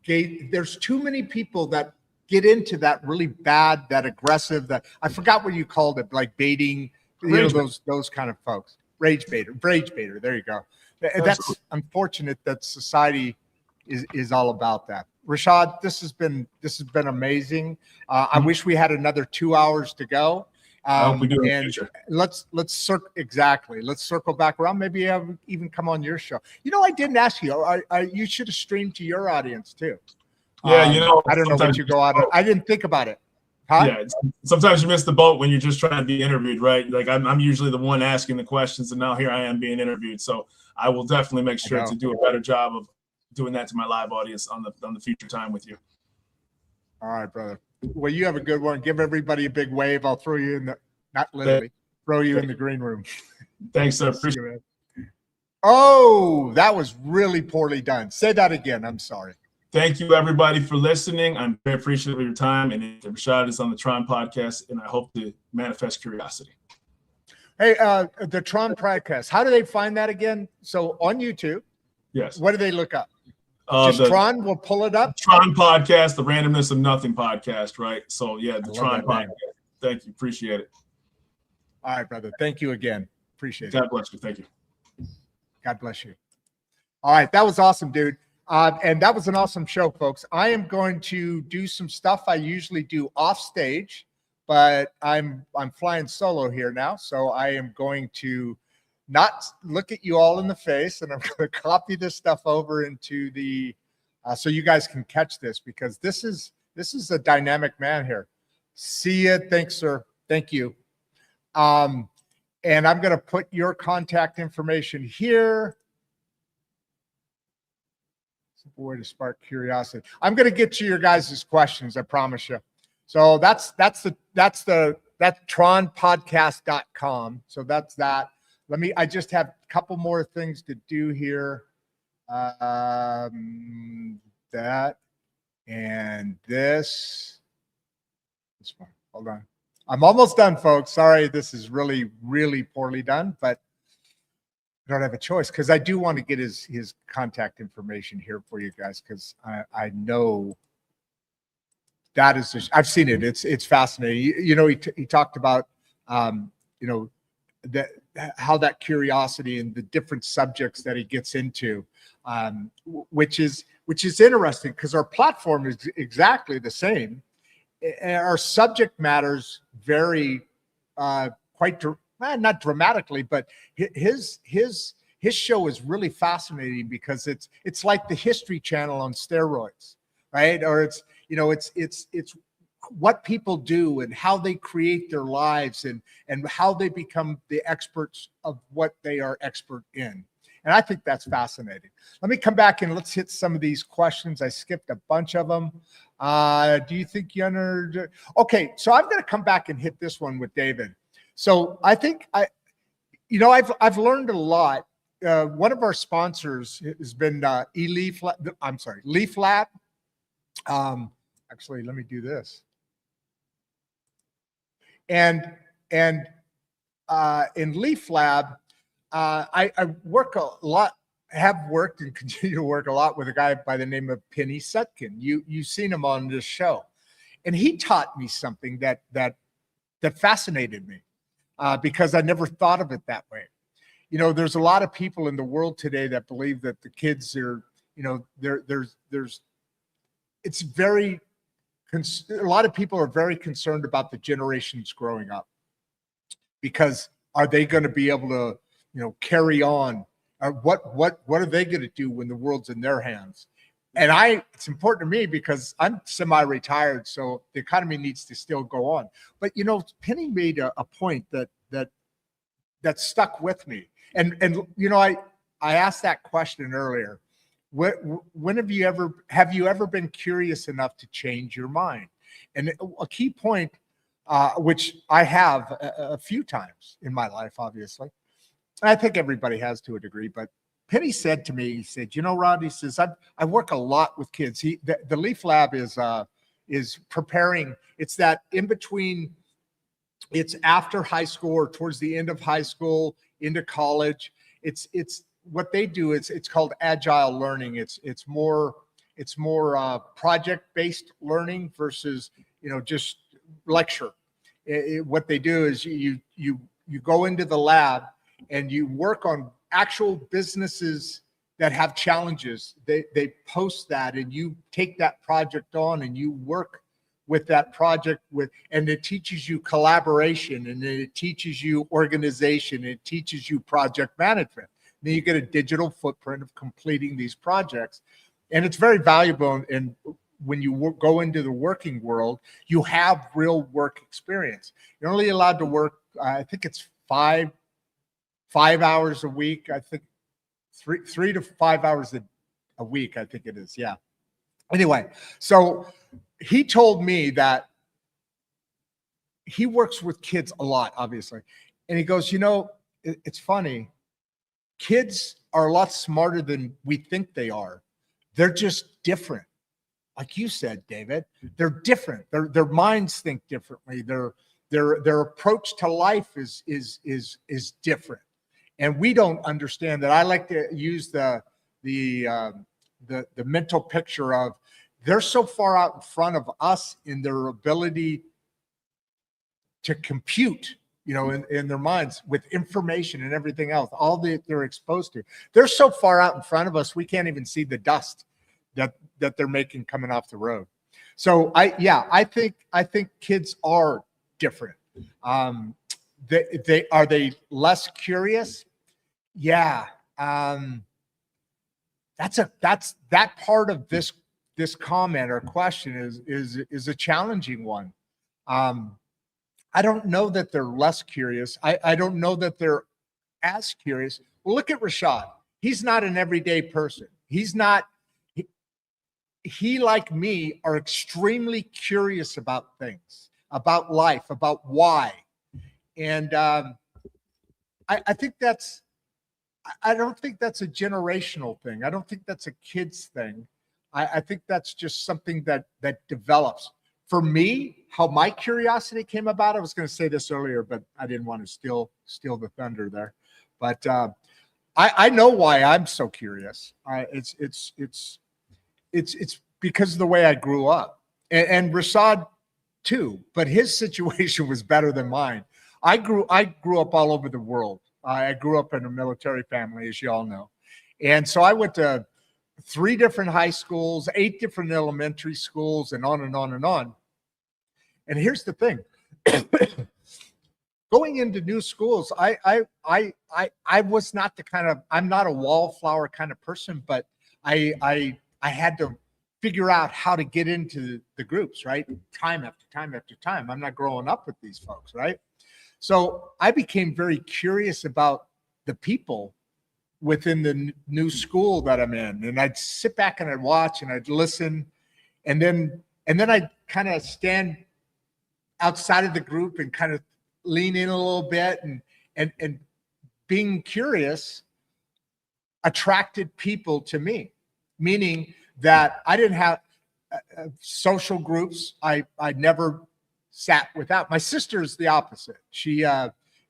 A: there's too many people that get into that really bad, that aggressive, that I forgot what you called it, like baiting, those kind of folks. Rage baiter. There you go. That's unfortunate that society is all about that. Rashad, this has been amazing. I wish we had another 2 hours to go.
B: I hope we do in the future.
A: Let's circle back around. Maybe have even come on your show. I didn't ask you. You should have streamed to your audience too.
B: Yeah,
A: I don't know what you go out on. I didn't think about it. Huh?
B: Yeah, sometimes you miss the boat when you're just trying to be interviewed, right? Like I'm usually the one asking the questions, and now here I am being interviewed. So I will definitely make sure to do a better job of doing that to my live audience on the future time with you.
A: All right, brother. Well, you have a good one. Give everybody a big wave. I'll throw you in not literally, throw you in the green room.
B: Thanks, sir. Appreciate it.
A: Oh, that was really poorly done. Say that again. I'm sorry.
B: Thank you, everybody, for listening. I'm very appreciative of your time. And Rashad is on the T.R.O.N Podcast, and I hope to manifest curiosity.
A: Hey, the T.R.O.N Podcast. How do they find that again? So on YouTube.
B: Yes.
A: What do they look up? Just T.R.O.N will pull it up.
B: T.R.O.N Podcast, the Randomness of Nothing podcast, right? So yeah, the T.R.O.N Podcast. Thank you. Appreciate it.
A: All right, brother. Thank you again. Appreciate it.
B: God bless you. Thank you.
A: God bless you. All right. That was awesome, dude. And that was an awesome show, folks. I am going to do some stuff I usually do off stage, but I'm flying solo here now. So I am going to not look at you all in the face, and I'm going to copy this stuff over into the so you guys can catch this, because this is a dynamic man here. See ya. Thanks, sir. Thank you. And I'm going to put your contact information here. Boy, to spark curiosity. I'm going to get to your guys' questions, I promise you. So that's T.R.O.N Podcast.com. So that's that. I just have a couple more things to do here. That and this one. Hold on. I'm almost done, folks. Sorry, this is really, really poorly done, but I don't have a choice, because I do want to get his contact information here for you guys, because I know that is I've seen it. It's fascinating. He talked about how that curiosity and the different subjects that he gets into, which is interesting, because our platform is exactly the same. Our subject matters vary not dramatically, but his show is really fascinating, because it's like the History Channel on steroids, right? Or it's what people do and how they create their lives and how they become the experts of what they are expert in. And I think that's fascinating. Let me come back and let's hit some of these questions. I skipped a bunch of them. Do you think you're okay? So I'm going to come back and hit this one with David. So I think I've learned a lot. One of our sponsors has been Leaf Lab. Actually, let me do this. And in Leaf Lab, I work a lot, have worked and continue to work a lot with a guy by the name of Penny Sutkin. You've seen him on this show, and he taught me something that fascinated me because I never thought of it that way. You know, there's a lot of people in the world today that believe that the kids are, you know, it's very, a lot of people are very concerned about the generations growing up, because are they going to be able to, you know, carry on? What are they going to do when the world's in their hands? And it's important to me because I'm semi-retired, so the economy needs to still go on. But, you know, Penny made a point that stuck with me. And you know, I asked that question earlier. When have you ever been curious enough to change your mind? And a key point, which I have a few times in my life, obviously, I think everybody has to a degree, but Penny said to me, he said, you know, Rod, he says, I work a lot with kids. The Leaf Lab is preparing. It's that in between, it's after high school or towards the end of high school into college. It's what they do is it's called agile learning. It's more project-based learning versus, you know, just lecture. What they do is you go into the lab and you work on actual businesses that have challenges. They post that, and you take that project on and you work with that project and it teaches you collaboration, and it teaches you organization, it teaches you project management. Then you get a digital footprint of completing these projects, and it's very valuable. And when you go into the working world, you have real work experience. You're only allowed to work, I think it's 5 hours a week. I think 3 to 5 hours a week, I think it is. Yeah. Anyway, so he told me that he works with kids a lot, obviously. And he goes, you know, it's funny. Kids are a lot smarter than we think they are. They're just different. Like you said, David, they're different. Their minds think differently. Their approach to life is different. And we don't understand that. I like to use the mental picture of they're so far out in front of us in their ability to compute, you know, in their minds with information and everything else, all that they're exposed to. They're so far out in front of us, we can't even see the dust that they're making coming off the road. So I think kids are different. Are they less curious? Yeah. That part of this comment or question is a challenging one. I don't know that they're less curious. I don't know that they're as curious. Well, look at Rashad. He's not an everyday person. He's not. He like me are extremely curious about things, about life, about why. And I think I don't think that's a generational thing. I don't think that's a kid's thing. I think that's just something that develops. For me, how my curiosity came about, I was going to say this earlier, but I didn't want to steal the thunder there. But I know why I'm so curious. It's because of the way I grew up, and Rashad too. But his situation was better than mine. I grew up all over the world. I grew up in a military family, as you all know, and so I went to 3 different high schools, 8 different elementary schools, and on and on and on. And here's the thing: going into new schools, I was not I'm not a wallflower kind of person, but I had to figure out how to get into the groups, right? Time after time after time. I'm not growing up with these folks, right? So I became very curious about the people within the new school that I'm in. And I'd sit back and I'd watch and I'd listen. And then I'd kind of stand outside of the group and kind of lean in a little bit, and being curious attracted people to me, meaning that I didn't have social groups. I never sat without. My sister is the opposite. She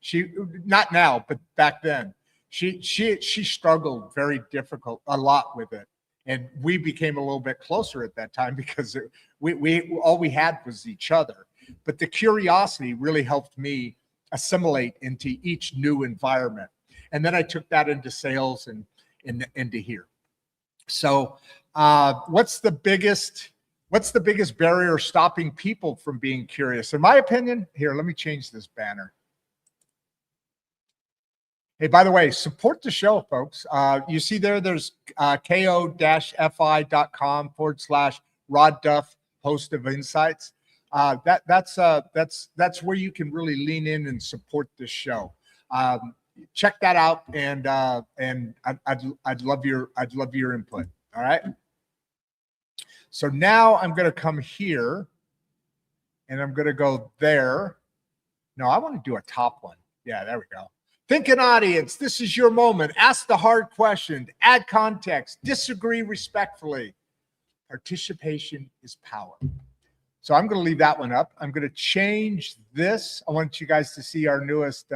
A: She, not now, but back then, she struggled a lot with it. And we became a little bit closer at that time because we all we had was each other. But the curiosity really helped me assimilate into each new environment. And then I took that into sales and into here. So what's the biggest barrier stopping people from being curious? In my opinion, here, let me change this banner. Hey, by the way, support the show, folks. You see there's ko-fi.com/Rod Duff, host of Insights. That's where you can really lean in and support this show. Check that out, and I'd love your input. All right. So now I'm going to come here, and I'm going to go there. No, I want to do a top one. Yeah, there we go. Thinking audience, this is your moment. Ask the hard question, add context, disagree respectfully. Participation is power. So I'm going to leave that one up. I'm going to change this. I want you guys to see our newest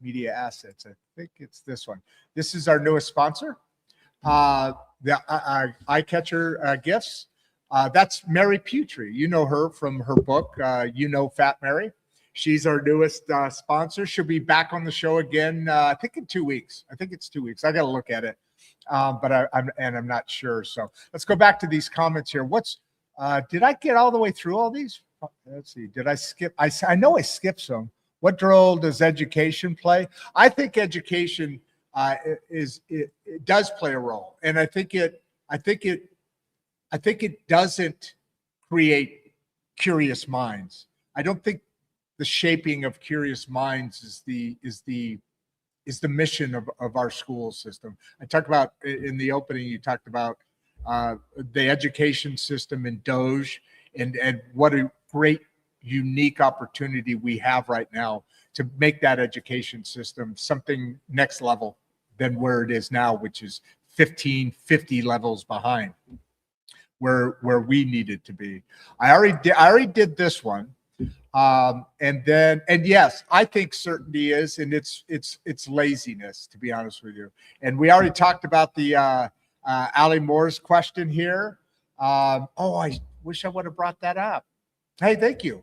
A: media assets. I think it's this one. This is our newest sponsor, the Eye Catcher Gifts. That's Mary Putri. You know her from her book, You Know Fat Mary. She's our newest sponsor. She'll be back on the show again, I think in 2 weeks. I think it's 2 weeks. I got to look at it, but I'm not sure. So let's go back to these comments here. Did I get all the way through all these? Let's see. Did I skip? I know I skipped some. What role does education play? I think education it does play a role, and I think it doesn't create curious minds. I don't think the shaping of curious minds is the mission of our school system. I talked about in the opening. You talked about the education system in Doge, and what a great, unique opportunity we have right now to make that education system something next level than where it is now, which is 50 levels behind where we needed to be. I already did this one. And yes, I think certainty is, and it's laziness, to be honest with you. And we already talked about the Ali Moore's question here. I wish I would have brought that up. Hey, thank you.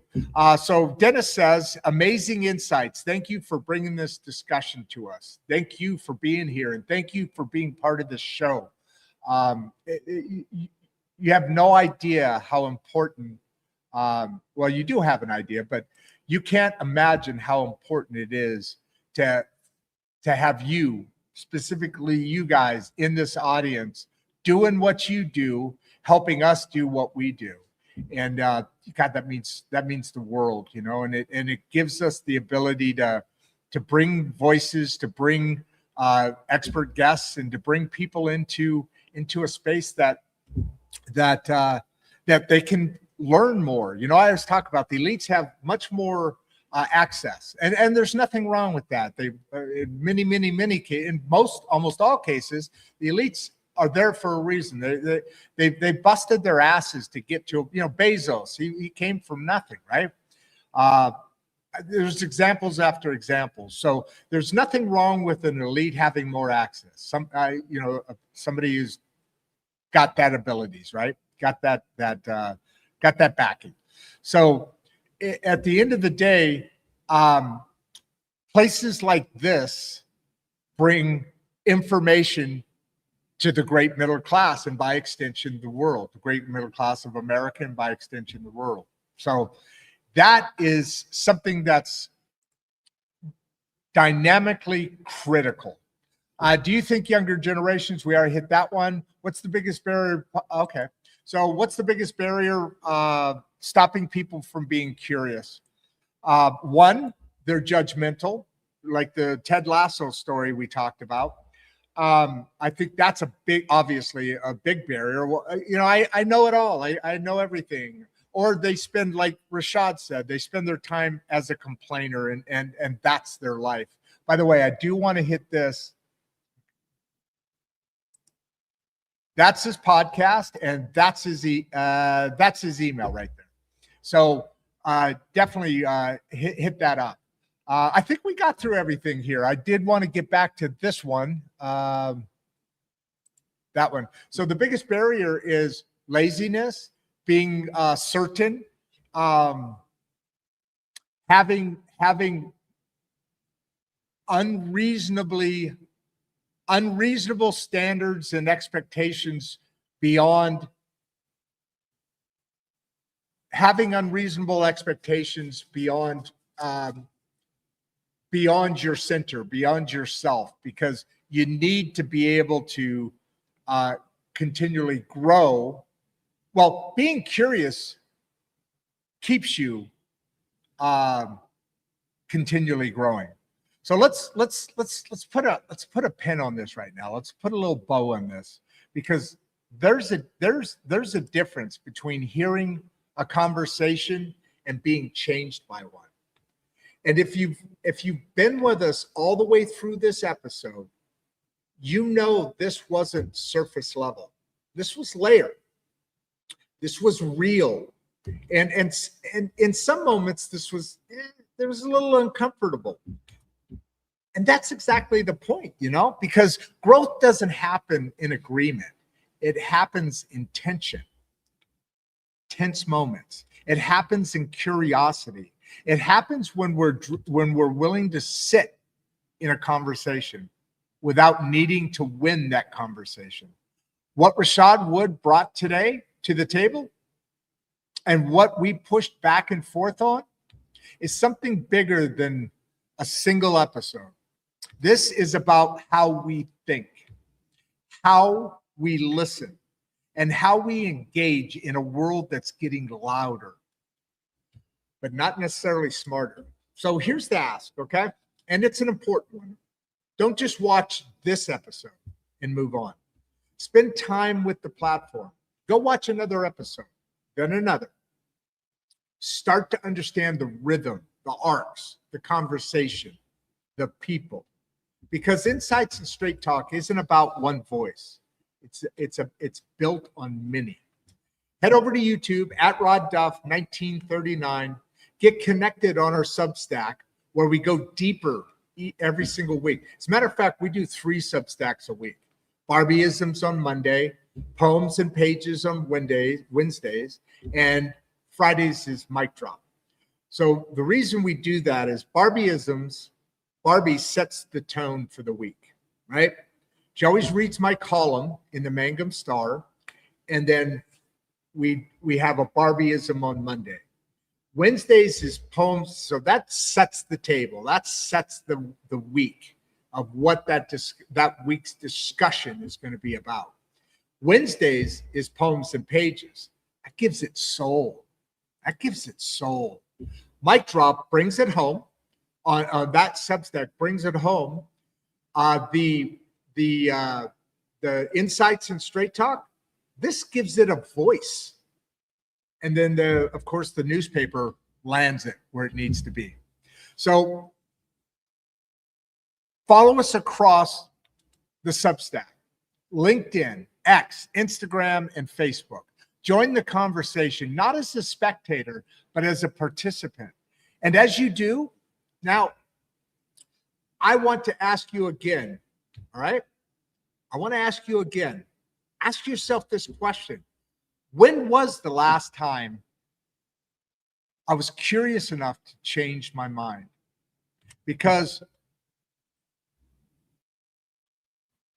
A: So Dennis says, amazing insights. Thank you for bringing this discussion to us. Thank you for being here, and thank you for being part of this show. You have no idea how important. Well, you do have an idea, but you can't imagine how important it is to have you, specifically you guys in this audience, doing what you do, helping us do what we do. And God, that means the world, and it gives us the ability to bring voices, to bring expert guests, and to bring people into a space that they can learn more. I always talk about the elites have much more access, and there's nothing wrong with that. They in many cases, in almost all cases, the elites are there for a reason. They busted their asses to get to, Bezos. He came from nothing, right? There's examples after examples. So there's nothing wrong with an elite having more access. Somebody who's got that abilities, right? Got that backing. So at the end of the day, places like this bring information to the great middle class, and by extension, the world, the great middle class of America, and by extension, the world. So that is something that's dynamically critical. Do you think younger generations, we already hit that one. What's the biggest barrier? Okay. So what's the biggest barrier stopping people from being curious? One, they're judgmental, like the Ted Lasso story we talked about. I think that's obviously a big barrier. Well, I know it all. I know everything. Or they spend, like Rashad said, they spend their time as a complainer, and that's their life. By the way, I do want to hit this. That's his podcast, and that's his email right there. So definitely hit that up. I think we got through everything here. I did want to get back to this one. That one. So the biggest barrier is laziness, being certain, having unreasonable standards and expectations beyond having unreasonable expectations beyond your center, beyond yourself, because you need to be able to continually grow. Well, being curious keeps you continually growing. So let's put a pin on this right now. Let's put a little bow on this, because there's a difference between hearing a conversation and being changed by one. And if you've been with us all the way through this episode, you know this wasn't surface level. This was layered. This was real. And in some moments, there was a little uncomfortable. And that's exactly the point, because growth doesn't happen in agreement. It happens in tense moments. It happens in curiosity. It happens when we're willing to sit in a conversation without needing to win that conversation. What Rashad Woods brought today to the table and what we pushed back and forth on is something bigger than a single episode. This is about how we think, how we listen, and how we engage in a world that's getting louder, but not necessarily smarter. So here's the ask, okay? And it's an important one. Don't just watch this episode and move on. Spend time with the platform. Go watch another episode, then another. Start to understand the rhythm, the arcs, the conversation, the people. Because Insights and Straight Talk isn't about one voice. It's built on many. Head over to YouTube at RodDuff1939. Get connected on our Substack, where we go deeper every single week. As a matter of fact, we do 3 Substacks a week. Barbieisms on Monday, Poems and Pages on Wednesdays, and Fridays is Mic Drop. So the reason we do that is Barbie sets the tone for the week, right? She always reads my column in the Mangum Star, and then we have a Barbieism on Monday. Wednesdays is poems, so that sets the table. That sets the week of what that week's discussion is going to be about. Wednesdays is Poems and Pages. That gives it soul. Mic Drop brings it home. On that Substack brings it home. The Insights and Straight Talk, this gives it a voice. And then of course the newspaper lands it where it needs to be. So follow us across the Substack, LinkedIn, X, Instagram, and Facebook. Join the conversation, not as a spectator, but as a participant. And as you do, now, I want to ask you again, all right? I want to ask you again. Ask yourself this question. When was the last time I was curious enough to change my mind? Because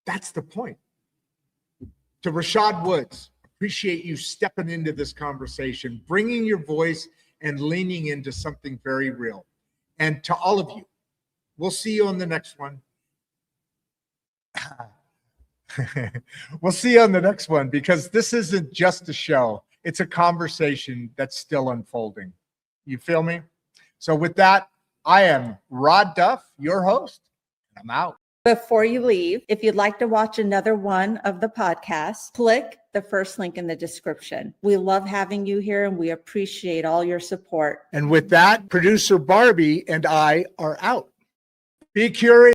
A: that's the point. To Rashad Woods, appreciate you stepping into this conversation, bringing your voice and leaning into something very real. And to all of you, we'll see you on the next one. We'll see you on the next one, because this isn't just a show. It's a conversation that's still unfolding. You feel me? So with that, I am Rod Duff, your host. I'm out.
C: Before you leave, if you'd like to watch another one of the podcasts, click the first link in the description. We love having you here, and we appreciate all your support.
A: And with that, producer Barbie and I are out. Be curious.